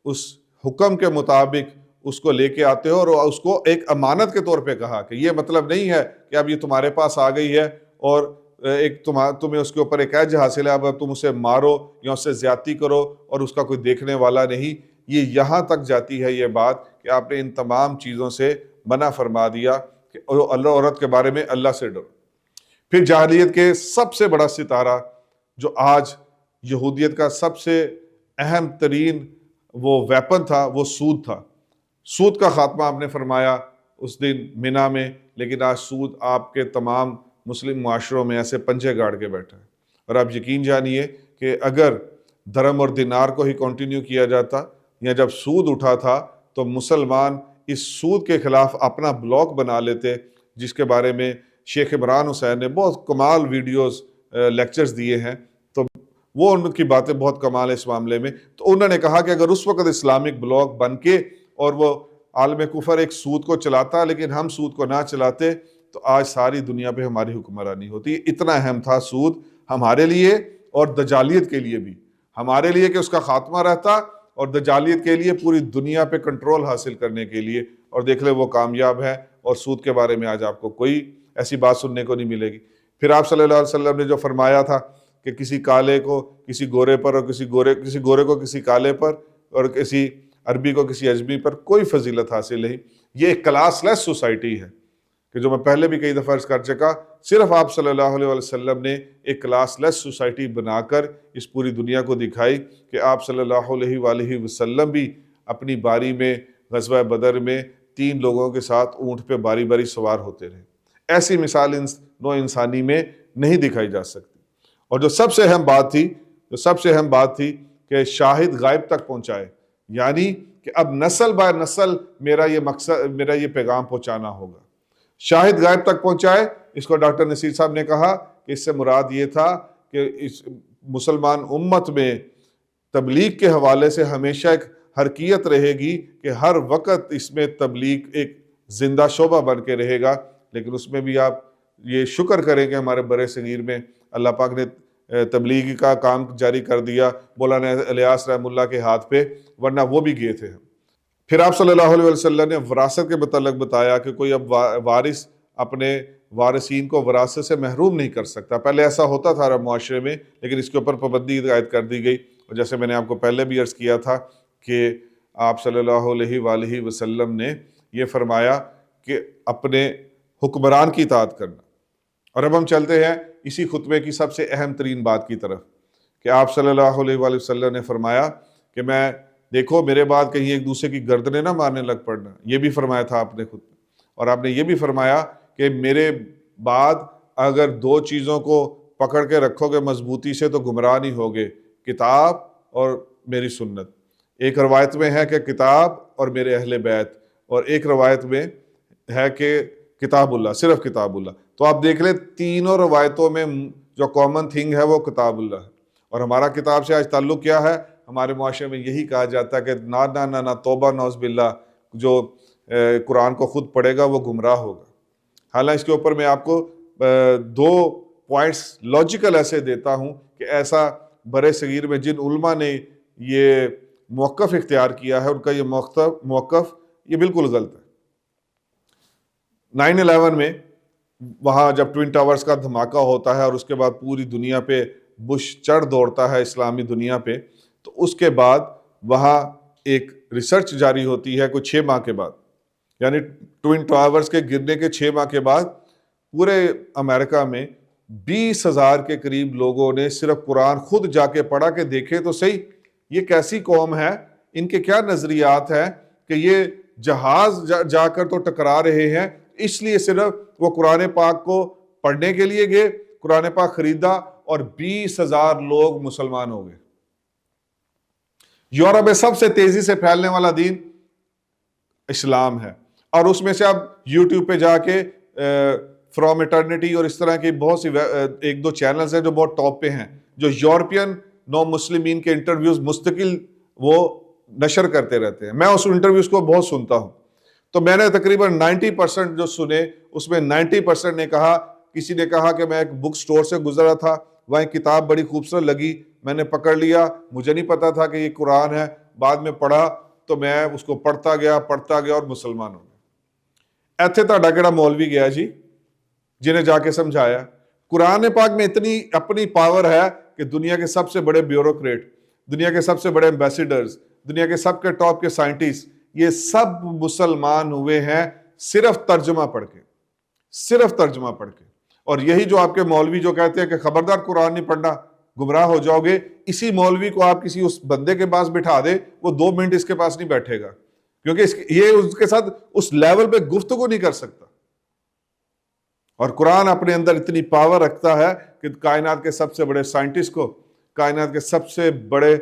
اس حکم کے مطابق اس کو لے کے آتے ہو، اور اس کو ایک امانت کے طور پہ کہا کہ یہ مطلب نہیں ہے کہ اب یہ تمہارے پاس آ گئی ہے اور تمہیں اس کے اوپر ایک ایج حاصل ہے، اب تم اسے مارو یا اس سے زیادتی کرو اور اس کا کوئی دیکھنے والا نہیں۔ یہ یہاں تک جاتی ہے یہ بات کہ آپ نے ان تمام چیزوں سے منع فرما دیا کہ اللہ، عورت کے بارے میں اللہ سے ڈرو۔ پھر جاہلیت کے سب سے بڑا ستارہ جو آج یہودیت کا سب سے اہم ترین وہ ویپن تھا، وہ سود تھا۔ سود کا خاتمہ آپ نے فرمایا اس دن مینا میں، لیکن آج سود آپ کے تمام مسلم معاشروں میں ایسے پنجے گاڑ کے بیٹھا ہے۔ اور آپ یقین جانیے کہ اگر درہم اور دینار کو ہی کنٹینیو کیا جاتا، یا جب سود اٹھا تھا تو مسلمان اس سود کے خلاف اپنا بلاگ بنا لیتے، جس کے بارے میں شیخ عمران حسین نے بہت کمال ویڈیوز لیکچرز دیے ہیں، تو وہ ان کی باتیں بہت کمال ہے اس معاملے میں۔ تو انہوں نے کہا کہ اگر اس وقت اسلامک بلاگ بن کے اور وہ عالم کفر ایک سود کو چلاتا لیکن ہم سود کو نہ چلاتے، تو آج ساری دنیا پہ ہماری حکمرانی ہوتی۔ اتنا اہم تھا سود ہمارے لیے اور دجالیت کے لیے بھی، ہمارے لیے کہ اس کا خاتمہ رہتا، اور دجالیت کے لیے پوری دنیا پہ کنٹرول حاصل کرنے کے لیے۔ اور دیکھ لیں وہ کامیاب ہے، اور سود کے بارے میں آج آپ کو کوئی ایسی بات سننے کو نہیں ملے گی۔ پھر آپ صلی اللہ علیہ وسلم نے جو فرمایا تھا کہ کسی کالے کو کسی گورے پر، اور کسی گورے کو کسی کالے پر، اور کسی عربی کو کسی اجمی پر کوئی فضیلت حاصل نہیں۔ یہ ایک کلاس لیس سوسائٹی ہے کہ جو میں پہلے بھی کئی دفعہ عرض کر چکا، صرف آپ صلی اللہ علیہ وسلم نے ایک کلاس لیس سوسائٹی بنا کر اس پوری دنیا کو دکھائی کہ آپ صلی اللہ علیہ وآلہ وسلم بھی اپنی باری میں غزوہ بدر میں 3 لوگوں کے ساتھ اونٹ پہ باری باری سوار ہوتے رہے۔ ایسی مثال نو انسانی میں نہیں دکھائی جا سکتی۔ اور جو سب سے اہم بات تھی کہ شاہد غائب تک پہنچائے، یعنی کہ اب نسل بہ نسل میرا یہ پیغام پہنچانا ہوگا۔ شاہد غائب تک پہنچائے، اس کو ڈاکٹر نصیر صاحب نے کہا کہ اس سے مراد یہ تھا کہ اس مسلمان امت میں تبلیغ کے حوالے سے ہمیشہ ایک حرکیت رہے گی کہ ہر وقت اس میں تبلیغ ایک زندہ شعبہ بن کے رہے گا۔ لیکن اس میں بھی آپ یہ شکر کریں کہ ہمارے برِ صغیر میں اللہ پاک نے تبلیغ کا کام جاری کر دیا مولانا الیاس رحمہ اللہ کے ہاتھ پہ، ورنہ وہ بھی گئے تھے۔ پھر آپ صلی اللہ علیہ وسلم نے وراثت کے متعلق بتایا کہ کوئی اب وارث اپنے وارثین کو وراثت سے محروم نہیں کر سکتا۔ پہلے ایسا ہوتا تھا عرب معاشرے میں، لیکن اس کے اوپر پابندی عائد کر دی گئی۔ اور جیسے میں نے آپ کو پہلے بھی عرض کیا تھا کہ آپ صلی اللہ علیہ وآلہ وسلم نے یہ فرمایا کہ اپنے حکمران کی اطاعت کرنا۔ اور اب ہم چلتے ہیں اسی خطبے کی سب سے اہم ترین بات کی طرف کہ آپ صلی اللہ علیہ وآلہ وسلم نے فرمایا کہ میں دیکھو میرے بعد کہیں ایک دوسرے کی گردنیں نہ مارنے لگ پڑنا، یہ بھی فرمایا تھا آپ نے خود، اور آپ نے یہ بھی فرمایا کہ میرے بعد اگر دو چیزوں کو پکڑ کے رکھو گے مضبوطی سے تو گمراہ نہیں ہوگے، کتاب اور میری سنت۔ ایک روایت میں ہے کہ کتاب اور میرے اہل بیت، اور ایک روایت میں ہے کہ کتاب اللہ، صرف کتاب اللہ۔ تو آپ دیکھ لیں تینوں روایتوں میں جو کامن تھنگ ہے وہ کتاب اللہ ہے۔ اور ہمارا کتاب سے آج تعلق کیا ہے؟ ہمارے معاشرے میں یہی کہا جاتا ہے کہ نہ توبہ نعوذ باللہ، جو قرآن کو خود پڑھے گا وہ گمراہ ہوگا۔ حالانکہ اس کے اوپر میں آپ کو دو پوائنٹس لاجیکل ایسے دیتا ہوں کہ ایسا برِ صغیر میں جن علماء نے یہ موقف اختیار کیا ہے ان کا یہ موقف یہ بالکل غلط ہے۔ 9/11 میں وہاں جب ٹوئن ٹاورز کا دھماکہ ہوتا ہے اور اس کے بعد پوری دنیا پہ بش چڑھ دوڑتا ہے اسلامی دنیا پہ، تو اس کے بعد وہاں ایک ریسرچ جاری ہوتی ہے کوئی 6 ماہ کے بعد، یعنی ٹوئن ٹاورز کے گرنے کے 6 ماہ کے بعد پورے امریکہ میں 20,000 کے قریب لوگوں نے صرف قرآن خود جا کے پڑھا کہ دیکھے تو صحیح یہ کیسی قوم ہے، ان کے کیا نظریات ہیں کہ یہ جہاز جا کر تو ٹکرا رہے ہیں، اس لیے صرف وہ قرآن پاک کو پڑھنے کے لیے گئے، قرآن پاک خریدا اور 20,000 لوگ مسلمان ہو گئے۔ یورپ میں سب سے تیزی سے پھیلنے والا دین اسلام ہے، اور اس میں سے اب یوٹیوب پہ جا کے فرام ایٹرنیٹی اور اس طرح کی بہت سی 1-2 چینلز ہیں جو بہت ٹاپ پہ ہیں، جو یورپین نو مسلمین کے انٹرویوز مستقل وہ نشر کرتے رہتے ہیں۔ میں اس انٹرویوز کو بہت سنتا ہوں، تو میں نے تقریباً 90% جو سنے اس میں 90% نے کہا، کسی نے کہا کہ میں ایک بک سٹور سے گزرا تھا، وہاں ایک کتاب بڑی خوبصورت لگی، میں نے پکڑ لیا، مجھے نہیں پتا تھا کہ یہ قرآن ہے، بعد میں پڑھا تو میں اس کو پڑھتا گیا اور مسلمان ہو گیا۔ ایتھے تہاڈا کیڑا مولوی گیا جی جنہیں جا کے سمجھایا؟ قرآن پاک میں اتنی اپنی پاور ہے کہ دنیا کے سب سے بڑے بیوروکریٹ، دنیا کے سب سے بڑے ایمبیسیڈرز، دنیا کے سب کے ٹاپ کے سائنٹسٹ، یہ سب مسلمان ہوئے ہیں صرف ترجمہ پڑھ کے، صرف ترجمہ پڑھ کے۔ اور یہی جو آپ کے مولوی جو کہتے ہیں کہ خبردار قرآن نہیں پڑھنا گمراہ ہو جاؤ گے، اسی مولوی کو آپ کسی اس بندے کے پاس بٹھا دے، وہ 2 منٹ اس کے پاس نہیں بیٹھے گا، کیونکہ یہ اس کے ساتھ اس لیول پہ گفتگو نہیں کر سکتا۔ اور قرآن اپنے اندر اتنی پاور رکھتا ہے کہ کائنات کے سب سے بڑے سائنٹسٹ کو، کائنات کے سب سے بڑے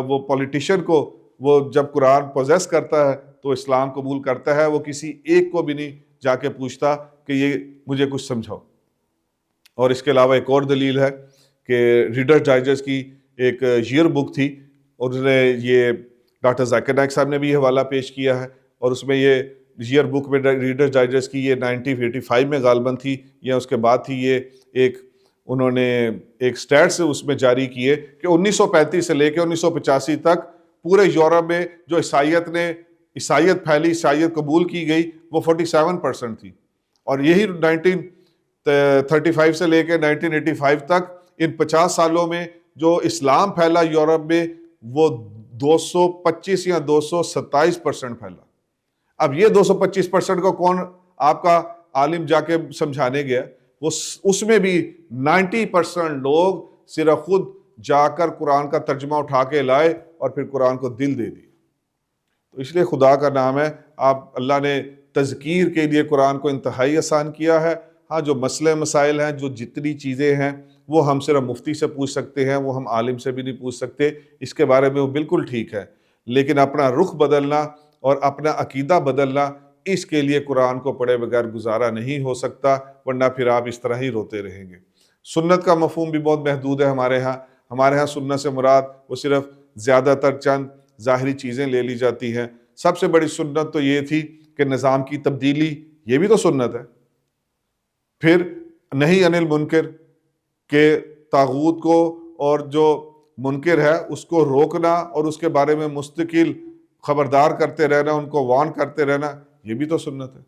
وہ پولیٹیشین کو وہ جب قرآن پوزیس کرتا ہے تو اسلام قبول کرتا ہے، وہ کسی ایک کو بھی نہیں جا کے پوچھتا کہ یہ مجھے کچھ سمجھاؤ۔ اور اس کے علاوہ ایک اور دلیل ہے کہ ریڈر ڈائجسٹ کی ایک ایئر بک تھی، اور اس نے یہ ڈاکٹر ذاکر نائک صاحب نے بھی یہ حوالہ پیش کیا ہے، اور اس میں یہ ایئر بک میں ریڈر ڈائجسٹ کی یہ 1985 میں غالباً تھی یا اس کے بعد تھی، یہ ایک انہوں نے ایک سٹیٹس اس میں جاری کیے کہ 1935 سے لے کے 1985 تک پورے یورپ میں جو عیسائیت پھیلی، عیسائیت قبول کی گئی، وہ 47% تھی، اور یہی 1935 سے لے کے 1985 تک ان 50 سالوں میں جو اسلام پھیلا یورپ میں وہ 225 یا 227% پھیلا۔ اب یہ 225% کو کون آپ کا عالم جا کے سمجھانے گیا؟ وہ اس میں بھی 90% لوگ صرف خود جا کر قرآن کا ترجمہ اٹھا کے لائے اور پھر قرآن کو دل دے دیا۔ تو اس لیے خدا کا نام ہے، اللہ نے تذکیر کے لیے قرآن کو انتہائی آسان کیا ہے۔ ہاں جو مسئلے مسائل ہیں، جو جتنی چیزیں ہیں وہ ہم صرف مفتی سے پوچھ سکتے ہیں، وہ ہم عالم سے بھی نہیں پوچھ سکتے، اس کے بارے میں وہ بالکل ٹھیک ہے، لیکن اپنا رخ بدلنا اور اپنا عقیدہ بدلنا، اس کے لیے قرآن کو پڑھے بغیر گزارا نہیں ہو سکتا، ورنہ پھر آپ اس طرح ہی روتے رہیں گے۔ سنت کا مفہوم بھی بہت محدود ہے ہمارے ہاں سنت سے مراد وہ صرف زیادہ تر چند ظاہری چیزیں لے لی جاتی ہیں۔ سب سے بڑی سنت تو یہ تھی کہ نظام کی تبدیلی، یہ بھی تو سنت ہے۔ پھر نہی عن المنکر، کہ طاغوت کو اور جو منکر ہے اس کو روکنا اور اس کے بارے میں مستقل خبردار کرتے رہنا، ان کو وارن کرتے رہنا، یہ بھی تو سنت ہے۔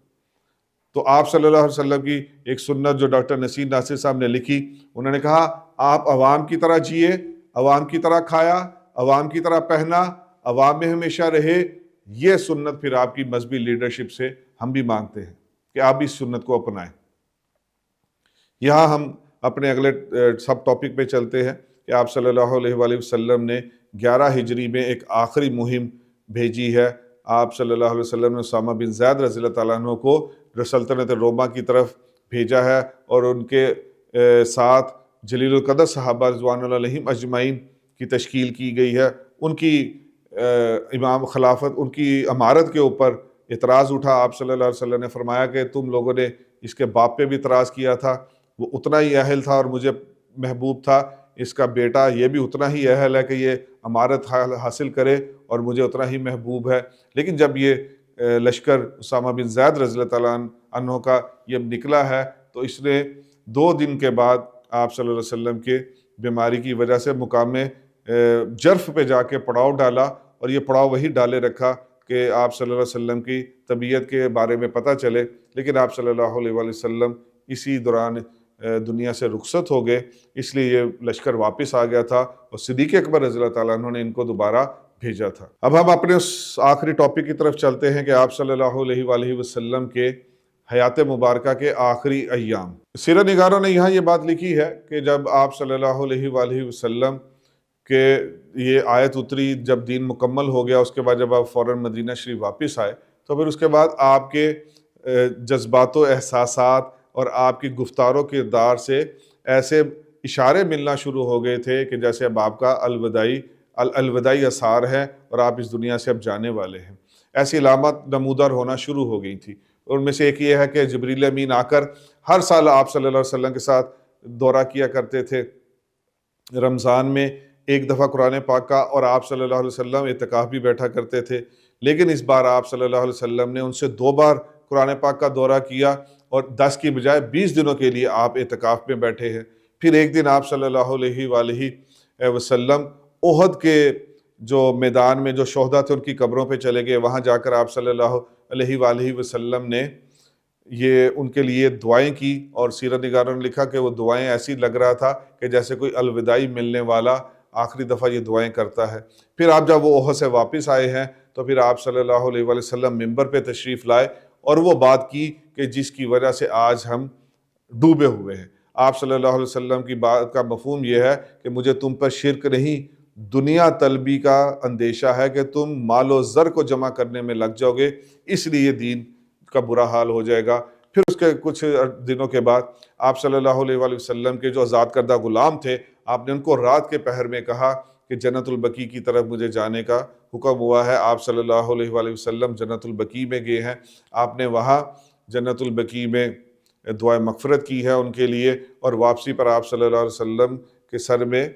تو آپ صلی اللہ علیہ وسلم کی ایک سنت جو ڈاکٹر نصیر ناصر صاحب نے لکھی، انہوں نے کہا آپ عوام کی طرح جیے، عوام کی طرح کھایا، عوام کی طرح پہنا، عوام میں ہمیشہ رہے۔ یہ سنت پھر آپ کی مذہبی لیڈرشپ سے ہم بھی مانگتے ہیں۔ کہ آپ بھی اس سنت کو اپنائیں۔ یہاں ہم اپنے اگلے سب ٹاپک پہ چلتے ہیں کہ آپ صلی اللہ علیہ وآلہ وسلم نے 11 ہجری میں ایک آخری مہم بھیجی ہے۔ آپ صلی اللہ علیہ وسلم نے اسامہ بن زید رضی اللہ تعالیٰ عنہ کو سلطنت روما کی طرف بھیجا ہے، اور ان کے ساتھ جلیل القدر صحابہ رضوان اللہ علیہم اجمعین کی تشکیل کی گئی ہے۔ ان کی امام خلافت، ان کی امارت کے اوپر اعتراض اٹھا۔ آپ صلی اللہ علیہ وسلم نے فرمایا کہ تم لوگوں نے اس کے باپ پہ بھی اعتراض کیا تھا، وہ اتنا ہی اہل تھا اور مجھے محبوب تھا، اس کا بیٹا یہ بھی اتنا ہی اہل ہے کہ یہ امارت حاصل کرے اور مجھے اتنا ہی محبوب ہے۔ لیکن جب یہ لشکر اسامہ بن زید رضی اللہ تعالیٰ عنہ کا یہ نکلا ہے تو اس نے 2 دن کے بعد آپ صلی اللہ علیہ وسلم کے بیماری کی وجہ سے مقام جرف پہ جا کے پڑاؤ ڈالا، اور یہ پڑاؤ وہی ڈالے رکھا کہ آپ صلی اللہ علیہ وسلم کی طبیعت کے بارے میں پتہ چلے۔ لیکن آپ صلی اللہ علیہ وآلہ وسلم اسی دوران دنیا سے رخصت ہو گئے، اس لیے یہ لشکر واپس آ گیا تھا، اور صدیق اکبر رضی اللہ تعالیٰ عنہ نے ان کو دوبارہ بھیجا تھا۔ اب ہم اپنے اس آخری ٹاپک کی طرف چلتے ہیں کہ آپ صلی اللہ علیہ وآلہ وسلم کے حیات مبارکہ کے آخری ایام۔ سیرت نگاروں نے یہاں یہ بات لکھی ہے کہ جب آپ صلی اللہ علیہ وآلہ وسلم کہ یہ آیت اتری، جب دین مکمل ہو گیا، اس کے بعد جب آپ فوراً مدینہ شریف واپس آئے تو پھر اس کے بعد آپ کے جذبات و احساسات اور آپ کی گفتار و کردار سے ایسے اشارے ملنا شروع ہو گئے تھے کہ جیسے اب آپ کا الوداعی اثار ہے اور آپ اس دنیا سے اب جانے والے ہیں۔ ایسی علامات نمودار ہونا شروع ہو گئی تھی۔ ان میں سے ایک یہ ہے کہ جبریل امین آ کر ہر سال آپ صلی اللہ علیہ وسلم کے ساتھ دورہ کیا کرتے تھے۔ رمضان میں ایک دفعہ قرآن پاک کا، اور آپ صلی اللہ علیہ وسلم اعتکاف بھی بیٹھا کرتے تھے، لیکن اس بار آپ صلی اللہ علیہ وسلم نے ان سے 2 بار قرآن پاک کا دورہ کیا، اور 10 کی بجائے 20 دنوں کے لیے آپ اعتکاف میں بیٹھے ہیں۔ پھر ایک دن آپ صلی اللہ علیہ وآلہ وسلم احد کے جو میدان میں جو شہداء تھے ان کی قبروں پہ چلے گئے، وہاں جا کر آپ صلی اللہ علیہ وآلہ وسلم نے یہ ان کے لیے دعائیں کی، اور سیرت نگاروں نے لکھا کہ وہ دعائیں ایسی لگ رہا تھا کہ جیسے کوئی الوداعی ملنے والا آخری دفعہ یہ دعائیں کرتا ہے۔ پھر آپ جب وہ احد سے واپس آئے ہیں تو پھر آپ صلی اللہ علیہ وآلہ وسلم ممبر پہ تشریف لائے اور وہ بات کی کہ جس کی وجہ سے آج ہم ڈوبے ہوئے ہیں۔ آپ صلی اللہ علیہ وسلم کی بات کا مفہوم یہ ہے کہ مجھے تم پر شرک نہیں، دنیا طلبی کا اندیشہ ہے کہ تم مال و زر کو جمع کرنے میں لگ جاؤ گے، اس لیے دین کا برا حال ہو جائے گا۔ پھر اس کے کچھ دنوں کے بعد آپ صلی اللہ علیہ وآلہ وسلم کے جو آزاد کردہ غلام تھے، آپ نے ان کو رات کے پہر میں کہا کہ جنت البقیع کی طرف مجھے جانے کا حکم ہوا ہے۔ آپ صلی اللہ علیہ وآلہ وسلم جنت البقیع میں گئے ہیں، آپ نے وہاں جنت البقیع میں دعائے مغفرت کی ہے ان کے لیے، اور واپسی پر آپ صلی اللہ علیہ وسلم کے سر میں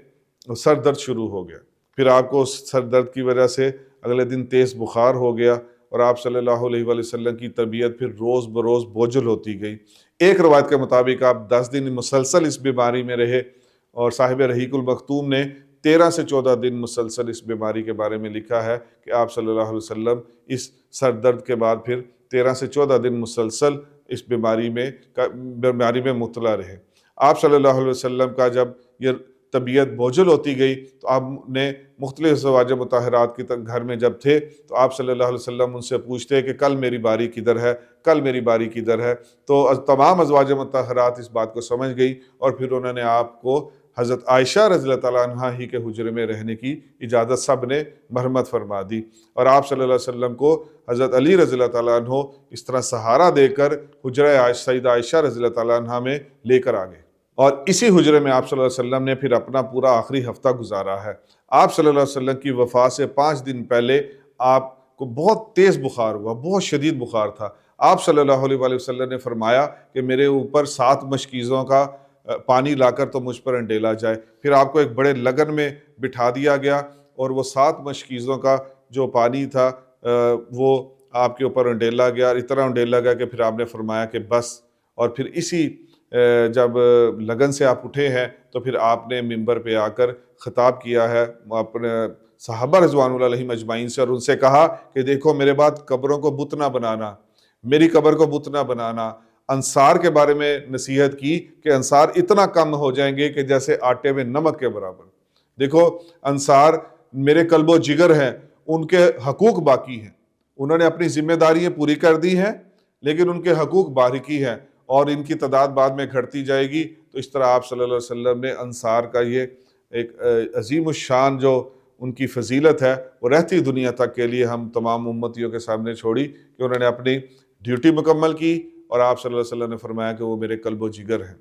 سر درد شروع ہو گیا۔ پھر آپ کو اس سر درد کی وجہ سے اگلے دن تیز بخار ہو گیا، اور آپ صلی اللہ علیہ وآلہ وسلم کی طبیعت پھر روز بروز بوجھل ہوتی گئی۔ ایک روایت کے مطابق آپ 10 دن مسلسل اس بیماری میں رہے، اور صاحب رحیق المختوم نے 13 سے 14 دن مسلسل اس بیماری کے بارے میں لکھا ہے کہ آپ صلی اللہ علیہ وسلم اس سر درد کے بعد پھر 13 سے 14 دن مسلسل اس بیماری میں مبتلا رہے۔ آپ صلی اللہ علیہ وسلم کا جب یہ طبیعت بوجھل ہوتی گئی تو آپ نے مختلف ازواج مطہرات کے گھر میں جب تھے تو آپ صلی اللہ علیہ وسلم ان سے پوچھتے کہ کل میری باری کدھر ہے، کل میری باری کدھر ہے۔ تو تمام ازواج مطہرات اس بات کو سمجھ گئی، اور پھر انہوں نے آپ کو حضرت عائشہ رضی اللہ تعالیٰ عنہ ہی کے حجرے میں رہنے کی اجازت سب نے مرحمت فرما دی، اور آپ صلی اللہ علیہ وسلم کو حضرت علی رضی اللہ تعالیٰ عنہ اس طرح سہارا دے کر حجرہ سیدہ عائشہ رضی اللہ تعالیٰ عنہ میں لے کر آ گئے، اور اسی حجرے میں آپ صلی اللہ علیہ وسلم نے پھر اپنا پورا آخری ہفتہ گزارا ہے۔ آپ صلی اللہ علیہ وسلم کی وفات سے 5 دن پہلے آپ کو بہت تیز بخار ہوا، بہت شدید بخار تھا۔ آپ صلی اللہ علیہ وآلہ وسلم نے فرمایا کہ میرے اوپر 7 مشکیزوں کا پانی لا کر تو مجھ پر انڈیلا جائے۔ پھر آپ کو ایک بڑے لگن میں بٹھا دیا گیا، اور وہ 7 مشکیزوں کا جو پانی تھا وہ آپ کے اوپر انڈیلا گیا، اتنا انڈیلا گیا کہ پھر آپ نے فرمایا کہ بس۔ اور پھر اسی جب لگن سے آپ اٹھے ہیں تو پھر آپ نے ممبر پہ آ کر خطاب کیا ہے اپنے صحابہ رضوان اللہ علیہم اجمعین سے، اور ان سے کہا کہ دیکھو میرے بعد قبروں کو بت نہ بنانا، میری قبر کو بت نہ بنانا۔ انصار کے بارے میں نصیحت کی کہ انصار اتنا کم ہو جائیں گے کہ جیسے آٹے میں نمک کے برابر۔ دیکھو انصار میرے قلب و جگر ہیں، ان کے حقوق باقی ہیں، انہوں نے اپنی ذمہ داریاں پوری کر دی ہیں، لیکن ان کے حقوق باریکی ہیں اور ان کی تعداد بعد میں گھٹتی جائے گی۔ تو اس طرح آپ صلی اللہ علیہ وسلم نے انصار کا یہ ایک عظیم الشان جو ان کی فضیلت ہے وہ رہتی دنیا تک کے لیے ہم تمام امتیوں کے سامنے چھوڑی کہ انہوں نے اپنی ڈیوٹی مکمل کی، اور آپ صلی اللہ علیہ وسلم نے فرمایا کہ وہ میرے قلب و جگر ہیں۔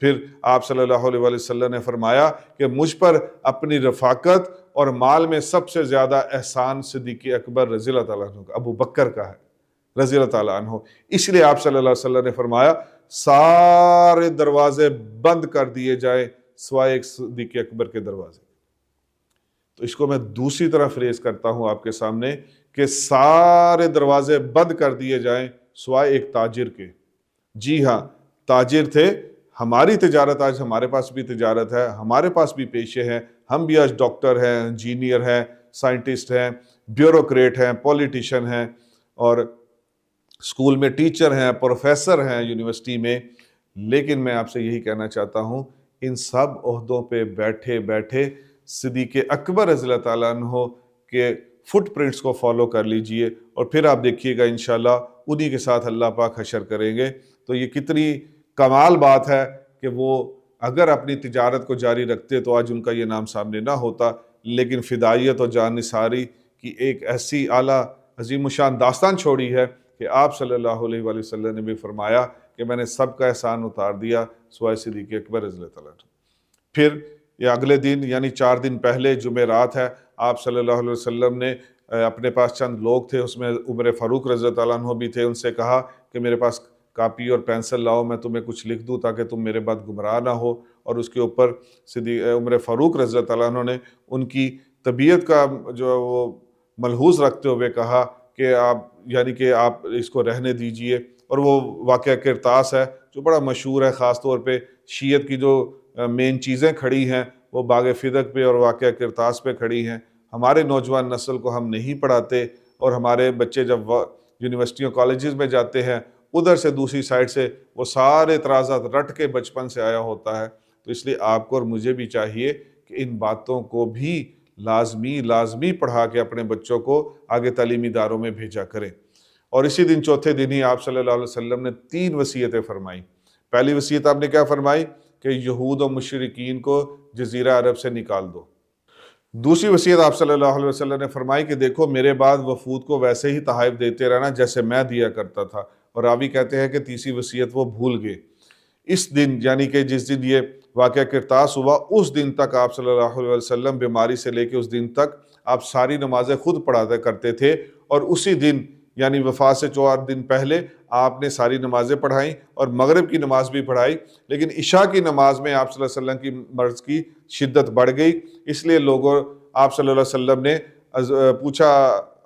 پھر آپ صلی اللہ علیہ وسلم نے فرمایا کہ مجھ پر اپنی رفاقت اور مال میں سب سے زیادہ احسان صدیق اکبر رضی اللہ تعالیٰ عنہ کا، ابو بکر کا ہے رضی اللہ تعالیٰ عنہ۔ اس لیے آپ صلی اللہ علیہ وسلم نے فرمایا سارے دروازے بند کر دیے جائیں سوائے ایک صدیق اکبر کے دروازے۔ تو اس کو میں دوسری طرح فریز کرتا ہوں آپ کے سامنے کہ سارے دروازے بند کر دیے جائیں سوائے ایک تاجر کے۔ جی ہاں، تاجر تھے، ہماری تجارت آج ہمارے پاس بھی تجارت ہے، ہمارے پاس بھی پیشے ہیں، ہم بھی آج ڈاکٹر ہیں، انجینئر ہیں، سائنٹسٹ ہیں، بیوروکریٹ ہیں، پولیٹیشین ہیں، اور اسکول میں ٹیچر ہیں، پروفیسر ہیں یونیورسٹی میں۔ لیکن میں آپ سے یہی کہنا چاہتا ہوں، ان سب عہدوں پہ بیٹھے بیٹھے صدیق اکبر رضی اللہ تعالیٰ عنہ کے فٹ پرنٹس کو فالو کر لیجئے، اور پھر آپ دیکھیے گا انشاءاللہ انہی کے ساتھ اللہ پاک حشر کریں گے۔ تو یہ کتنی کمال بات ہے کہ وہ اگر اپنی تجارت کو جاری رکھتے تو آج ان کا یہ نام سامنے نہ ہوتا، لیکن فدائیت اور جان نثاری کی ایک ایسی اعلیٰ عظیم الشان داستان چھوڑی ہے کہ آپ صلی اللہ علیہ وآلہ وسلم نے بھی فرمایا کہ میں نے سب کا احسان اتار دیا سوائے صدیق اکبر رضی اللہ تعالیٰ عنہ۔ پھر یہ اگلے دن یعنی 4 دن پہلے جمعرات ہے، آپ صلی اللہ علیہ وسلم نے اپنے پاس چند لوگ تھے، اس میں عمر فاروق رضی اللہ تعالیٰ عنہ بھی تھے، ان سے کہا کہ میرے پاس کاپی اور پینسل لاؤ، میں تمہیں کچھ لکھ دوں تاکہ تم میرے بعد گمراہ نہ ہو۔ اور اس کے اوپر عمر فاروق رضی اللہ تعالیٰ عنہ نے ان کی طبیعت کا جو وہ ملحوظ رکھتے ہوئے کہا کہ آپ اس کو رہنے دیجئے۔ اور وہ واقعہ کرتاس ہے جو بڑا مشہور ہے، خاص طور پہ شیعت کی جو مین چیزیں کھڑی ہیں وہ باغ فدق پہ اور واقعہ کرتاس پہ کھڑی ہیں۔ ہمارے نوجوان نسل کو ہم نہیں پڑھاتے، اور ہمارے بچے جب یونیورسٹیوں کالجز میں جاتے ہیں ادھر سے دوسری سائڈ سے وہ سارے اعتراضات رٹ کے بچپن سے آیا ہوتا ہے۔ تو اس لیے آپ کو اور مجھے بھی چاہیے کہ ان باتوں کو بھی لازمی پڑھا کے اپنے بچوں کو آگے تعلیمی اداروں میں بھیجا کریں۔ اور اسی دن چوتھے دن ہی آپ صلی اللہ علیہ وسلم نے 3 وصیتیں فرمائیں۔ پہلی وصیت آپ نے کیا فرمائی کہ یہود و مشرکین کو جزیرہ عرب سے نکال دو۔ دوسری وصیت آپ صلی اللہ علیہ وسلم نے فرمائی کہ دیکھو میرے بعد وفود کو ویسے ہی تحائف دیتے رہنا جیسے میں دیا کرتا تھا۔ اور راوی کہتے ہیں کہ تیسری وصیت وہ بھول گئے۔ اس دن یعنی کہ جس دن یہ واقعہ کرتاس ہوا اس دن تک آپ صلی اللہ علیہ وسلم بیماری سے لے کے اس دن تک آپ ساری نمازیں خود پڑھایا کرتے تھے، اور اسی دن یعنی وفات سے 4 دن پہلے آپ نے ساری نمازیں پڑھائیں اور مغرب کی نماز بھی پڑھائی، لیکن عشاء کی نماز میں آپ صلی اللہ علیہ وسلم کی مرض کی شدت بڑھ گئی۔ اس لیے لوگوں آپ صلی اللہ علیہ وسلم نے پوچھا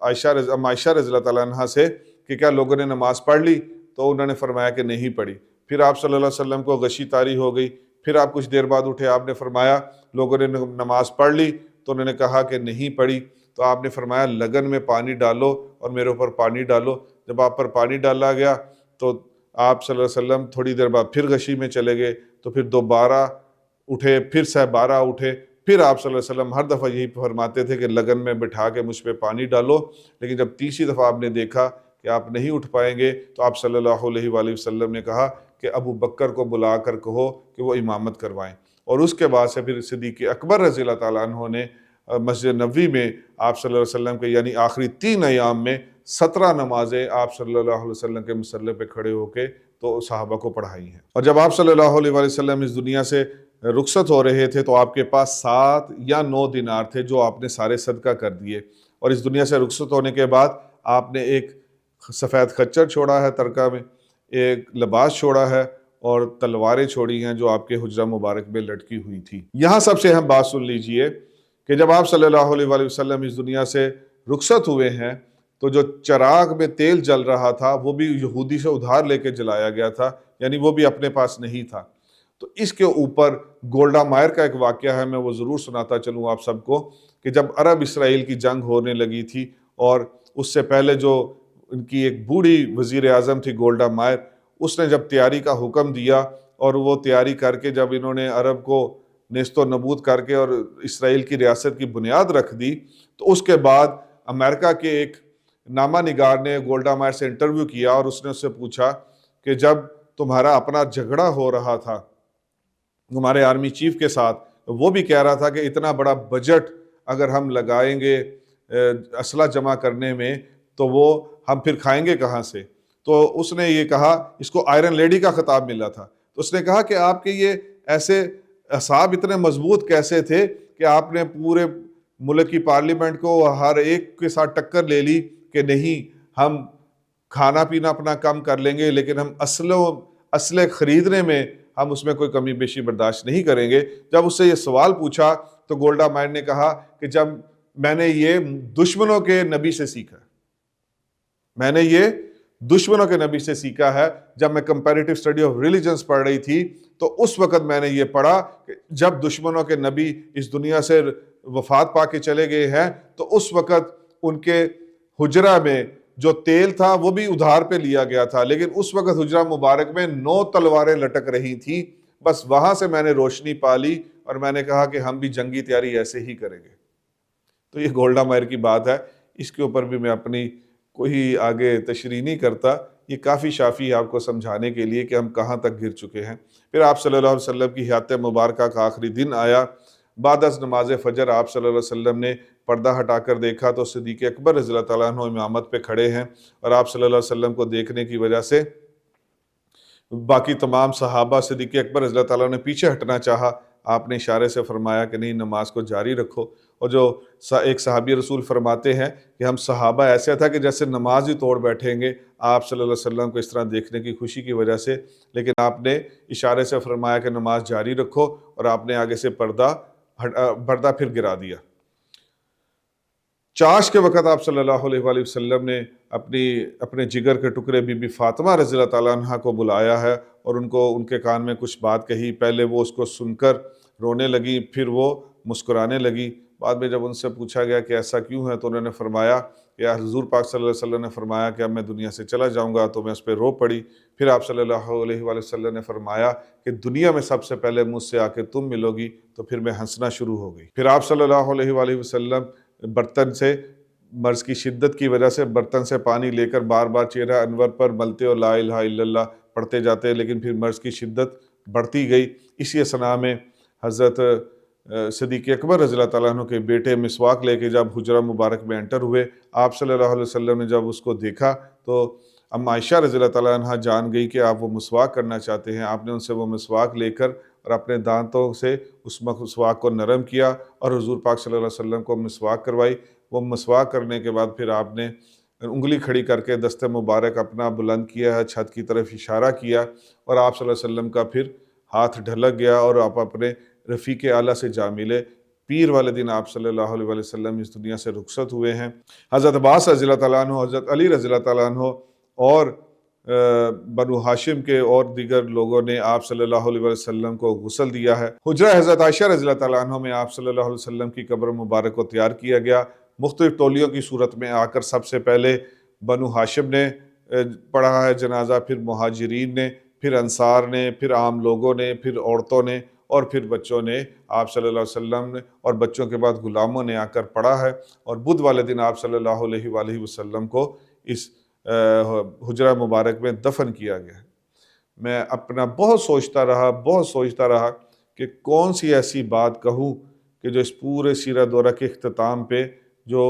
عائشہ رضی اللہ تعالیٰ عنہ سے کہ کیا لوگوں نے نماز پڑھ لی؟ تو انہوں نے فرمایا کہ نہیں پڑھی۔ پھر آپ صلی اللہ علیہ وسلم کو غشی طاری ہو گئی، پھر آپ کچھ دیر بعد اٹھے، آپ نے فرمایا لوگوں نے نماز پڑھ لی؟ تو انہوں نے کہا کہ نہیں پڑھی۔ تو آپ نے فرمایا لگن میں پانی ڈالو اور میرے اوپر پانی ڈالو۔ جب آپ پر پانی ڈالا گیا تو آپ صلی اللہ علیہ وسلم تھوڑی دیر بعد پھر غشی میں چلے گئے، تو پھر دوبارہ اٹھے، پھر 12 اٹھے، پھر آپ صلی اللہ علیہ وسلم ہر دفعہ یہی فرماتے تھے کہ لگن میں بٹھا کے مجھ پہ پانی ڈالو۔ لیکن جب تیسری دفعہ آپ نے دیکھا کہ آپ نہیں اٹھ پائیں گے تو آپ صلی اللہ علیہ وآلہ وسلم نے کہا کہ ابو بکر کو بلا کر کہو کہ وہ امامت کروائیں۔ اور اس کے بعد سے پھر صدیق اکبر رضی اللہ تعالیٰ عنہ نے مسجد نبوی میں آپ صلی اللہ علیہ وسلم کے یعنی آخری 3 ایام میں 17 نمازیں آپ صلی اللہ علیہ وسلم کے مصلی پہ کھڑے ہو کے تو صحابہ کو پڑھائی ہیں۔ اور جب آپ صلی اللہ علیہ وآلہ وسلم اس دنیا سے رخصت ہو رہے تھے تو آپ کے پاس 7 یا 9 دینار تھے جو آپ نے سارے صدقہ کر دیے۔ اور اس دنیا سے رخصت ہونے کے بعد آپ نے ایک سفید خچر چھوڑا ہے ترکہ میں، ایک لباس چھوڑا ہے، اور تلواریں چھوڑی ہیں جو آپ کے حجرہ مبارک میں لٹکی ہوئی تھی۔ یہاں سب سے اہم بات سن لیجئے کہ جب آپ صلی اللہ علیہ وآلہ وسلم اس دنیا سے رخصت ہوئے ہیں تو جو چراغ میں تیل جل رہا تھا وہ بھی یہودی سے ادھار لے کے جلایا گیا تھا، یعنی وہ بھی اپنے پاس نہیں تھا۔ تو اس کے اوپر گولڈا مائر کا ایک واقعہ ہے، میں وہ ضرور سناتا چلوں آپ سب کو، کہ جب عرب اسرائیل کی جنگ ہونے لگی تھی اور اس سے پہلے جو ان کی ایک بوڑھی وزیر اعظم تھی گولڈا مائر، اس نے جب تیاری کا حکم دیا اور وہ تیاری کر کے جب انہوں نے عرب کو نیست و نبود کر کے اور اسرائیل کی ریاست کی بنیاد رکھ دی، تو اس کے بعد امریکہ کے ایک نامہ نگار نے گولڈا مائر سے انٹرویو کیا اور اس نے اس سے پوچھا کہ جب تمہارا اپنا جھگڑا ہو رہا تھا ہمارے آرمی چیف کے ساتھ، وہ بھی کہہ رہا تھا کہ اتنا بڑا بجٹ اگر ہم لگائیں گے اسلحہ جمع کرنے میں تو وہ ہم پھر کھائیں گے کہاں سے؟ تو اس نے یہ کہا، اس کو آئرن لیڈی کا خطاب ملا تھا، تو اس نے کہا کہ آپ کے یہ ایسے اعصاب اتنے مضبوط کیسے تھے کہ آپ نے پورے ملک کی پارلیمنٹ کو ہر ایک کے ساتھ ٹکر لے لی کہ نہیں ہم کھانا پینا اپنا کم کر لیں گے لیکن ہم اسلحے خریدنے میں ہم اس میں کوئی کمی بیشی برداشت نہیں کریں گے۔ جب اس سے یہ سوال پوچھا تو گولڈا مائر نے کہا کہ جب میں نے یہ دشمنوں کے نبی سے سیکھا، میں نے یہ دشمنوں کے نبی سے سیکھا ہے۔ جب میں کمپیریٹیو اسٹڈی آف ریلیجنز پڑھ رہی تھی تو اس وقت میں نے یہ پڑھا کہ جب دشمنوں کے نبی اس دنیا سے وفات پا کے چلے گئے ہیں تو اس وقت ان کے حجرہ میں جو تیل تھا وہ بھی ادھار پہ لیا گیا تھا، لیکن اس وقت حجرہ مبارک میں 9 تلواریں لٹک رہی تھیں۔ بس وہاں سے میں نے روشنی پا لی اور میں نے کہا کہ ہم بھی جنگی تیاری ایسے ہی کریں گے۔ تو یہ گولڈا مائر کی بات ہے، اس کے اوپر بھی میں اپنی کوئی آگے تشریح نہیں کرتا، یہ کافی شافی آپ کو سمجھانے کے لیے کہ ہم کہاں تک گر چکے ہیں۔ پھر آپ صلی اللہ علیہ وسلم کی حیات مبارکہ کا آخری دن آیا، بعد از نماز فجر آپ صلی اللہ علیہ وسلم نے پردہ ہٹا کر دیکھا تو صدیق اکبر رضی اللہ تعالیٰ عنہ امامت پہ کھڑے ہیں، اور آپ صلی اللہ علیہ وسلم کو دیکھنے کی وجہ سے باقی تمام صحابہ صدیق اکبر رضی اللہ تعالیٰ نے پیچھے ہٹنا چاہا، آپ نے اشارے سے فرمایا کہ نہیں، نماز کو جاری رکھو۔ اور جو ایک صحابی رسول فرماتے ہیں کہ ہم صحابہ ایسا تھا کہ جیسے نماز ہی توڑ بیٹھیں گے آپ صلی اللہ علیہ وسلم کو اس طرح دیکھنے کی خوشی کی وجہ سے، لیکن آپ نے اشارے سے فرمایا کہ نماز جاری رکھو، اور آپ نے آگے سے پردہ پھر گرا دیا۔ چاش کے وقت آپ صلی اللہ علیہ وآلہ وسلم نے اپنے جگر کے ٹکڑے بی بی فاطمہ رضی اللہ تعالیٰ عنہ کو بلایا ہے اور ان کے کان میں کچھ بات کہی۔ پہلے وہ اس کو سن کر رونے لگی، پھر وہ مسکرانے لگی۔ بعد میں جب ان سے پوچھا گیا کہ ایسا کیوں ہے تو انہوں نے فرمایا کہ حضور پاک صلی اللہ علیہ وسلم نے فرمایا کہ اب میں دنیا سے چلا جاؤں گا، تو میں اس پہ رو پڑی۔ پھر آپ صلی اللہ علیہ وآلہ وسلم نے فرمایا کہ دنیا میں سب سے پہلے مجھ سے آ کے تم ملو گی، تو پھر میں ہنسنا شروع ہو گئی۔ پھر آپ صلی اللہ علیہ وآلہ وسلم برتن سے مرض کی شدت کی وجہ سے برتن سے پانی لے کر بار بار چہرہ انور پر ملتے اور لا الہ الا اللہ پڑھتے جاتے، لیکن پھر مرض کی شدت بڑھتی گئی۔ اسی اثناء میں حضرت صدیق اکبر رضی اللہ تعالیٰ عنہ کے بیٹے مسواک لے کے جب حجرہ مبارک میں انٹر ہوئے، آپ صلی اللہ علیہ وسلم نے جب اس کو دیکھا تو ام عائشہ رضی اللہ تعالیٰ عنہ جان گئی کہ آپ وہ مسواک کرنا چاہتے ہیں۔ آپ نے ان سے وہ مسواک لے کر اور اپنے دانتوں سے اس مسواک کو نرم کیا اور حضور پاک صلی اللہ علیہ وسلم کو مسواک کروائی۔ وہ مسواک کرنے کے بعد پھر آپ نے انگلی کھڑی کر کے دست مبارک اپنا بلند کیا ہے، چھت کی طرف اشارہ کیا، اور آپ صلی اللہ علیہ وسلم کا پھر ہاتھ ڈھلک گیا اور آپ اپنے رفیق اعلیٰ سے جا ملے۔ پیر والے دن آپ صلی اللہ علیہ وسلم اس دنیا سے رخصت ہوئے ہیں۔ حضرت عباس رضی اللہ تعالیٰ عنہ، حضرت علی رضی اللہ تعالیٰ عنہ اور بنو ہاشم کے اور دیگر لوگوں نے آپ صلی اللہ علیہ وسلم کو غسل دیا ہے۔ حجرہ حضرت عائشہ رضی اللہ تعالیٰ عنہ میں آپ صلی اللہ علیہ وسلم کی قبر مبارک کو تیار کیا گیا۔ مختلف ٹولیوں کی صورت میں آ کر سب سے پہلے بنو ہاشم نے پڑھا ہے جنازہ، پھر مہاجرین نے، پھر انصار نے، پھر عام لوگوں نے، پھر عورتوں نے، اور پھر بچوں نے آپ صلی اللہ علیہ وسلم نے، اور بچوں کے بعد غلاموں نے آ کر پڑھا ہے۔ اور بدھ والے دن آپ صلی اللہ علیہ وآلہ وسلم کو اس حجرہ مبارک میں دفن کیا گیا ہے۔ میں اپنا بہت سوچتا رہا کہ کون سی ایسی بات کہوں کہ جو اس پورے سیرہ دورہ کے اختتام پہ جو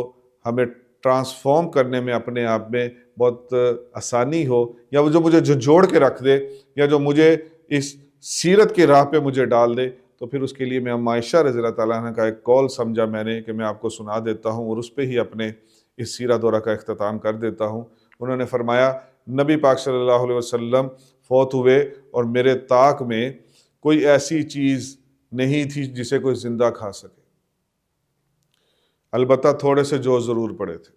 ہمیں ٹرانسفارم کرنے میں اپنے آپ میں بہت آسانی ہو، یا جو مجھے جھنجھوڑ کے رکھ دے، یا جو مجھے اس سیرت کی راہ پہ مجھے ڈال دے۔ تو پھر اس کے لیے میں ام عائشہ رضی اللہ تعالیٰ عنہ کا ایک قول سمجھا میں نے کہ میں آپ کو سنا دیتا ہوں، اور اس پہ ہی اپنے اس سیرہ دورہ کا اختتام کر دیتا ہوں۔ انہوں نے فرمایا، نبی پاک صلی اللہ علیہ وسلم فوت ہوئے اور میرے طاق میں کوئی ایسی چیز نہیں تھی جسے کوئی زندہ کھا سکے، البتہ تھوڑے سے جو ضرور پڑے تھے۔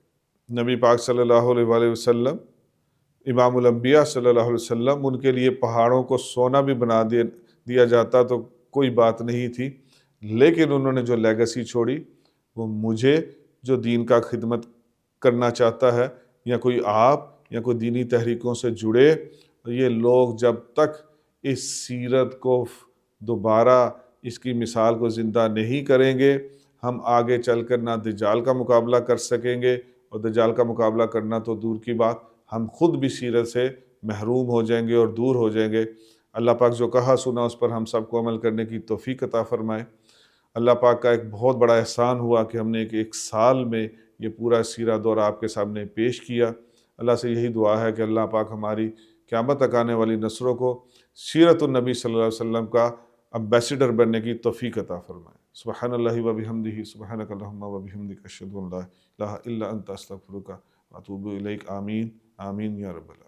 نبی پاک صلی اللہ علیہ وآلہ وسلم امام الانبیاء صلی اللہ علیہ وسلم، ان کے لیے پہاڑوں کو سونا بھی بنا دیا جاتا تو کوئی بات نہیں تھی، لیکن انہوں نے جو لیگسی چھوڑی وہ مجھے جو دین کا خدمت کرنا چاہتا ہے، یا کوئی آپ یا کوئی دینی تحریکوں سے جڑے، یہ لوگ جب تک اس سیرت کو دوبارہ اس کی مثال کو زندہ نہیں کریں گے، ہم آگے چل کر نہ دجال کا مقابلہ کر سکیں گے اور دجال کا مقابلہ کرنا تو دور کی بات، ہم خود بھی سیرت سے محروم ہو جائیں گے اور دور ہو جائیں گے۔ اللہ پاک جو کہا سنا اس پر ہم سب کو عمل کرنے کی توفیق عطا فرمائے۔ اللہ پاک کا ایک بہت بڑا احسان ہوا کہ ہم نے ایک سال میں یہ پورا سیرہ دورہ آپ کے سامنے پیش کیا۔ اللہ سے یہی دعا ہے کہ اللہ پاک ہماری قیامت تک آنے والی نسلوں کو سیرت النبی صلی اللہ علیہ وسلم کا امبیسڈر بننے کی توفیق عطا فرمائے۔ سبحان اللہ و بحمدہ، سبحانک اللہم و بحمدک، اشہد ان لا الہ الا انت، استغفرک و اتوب الیک۔ آمین آمین یا رب العالمین۔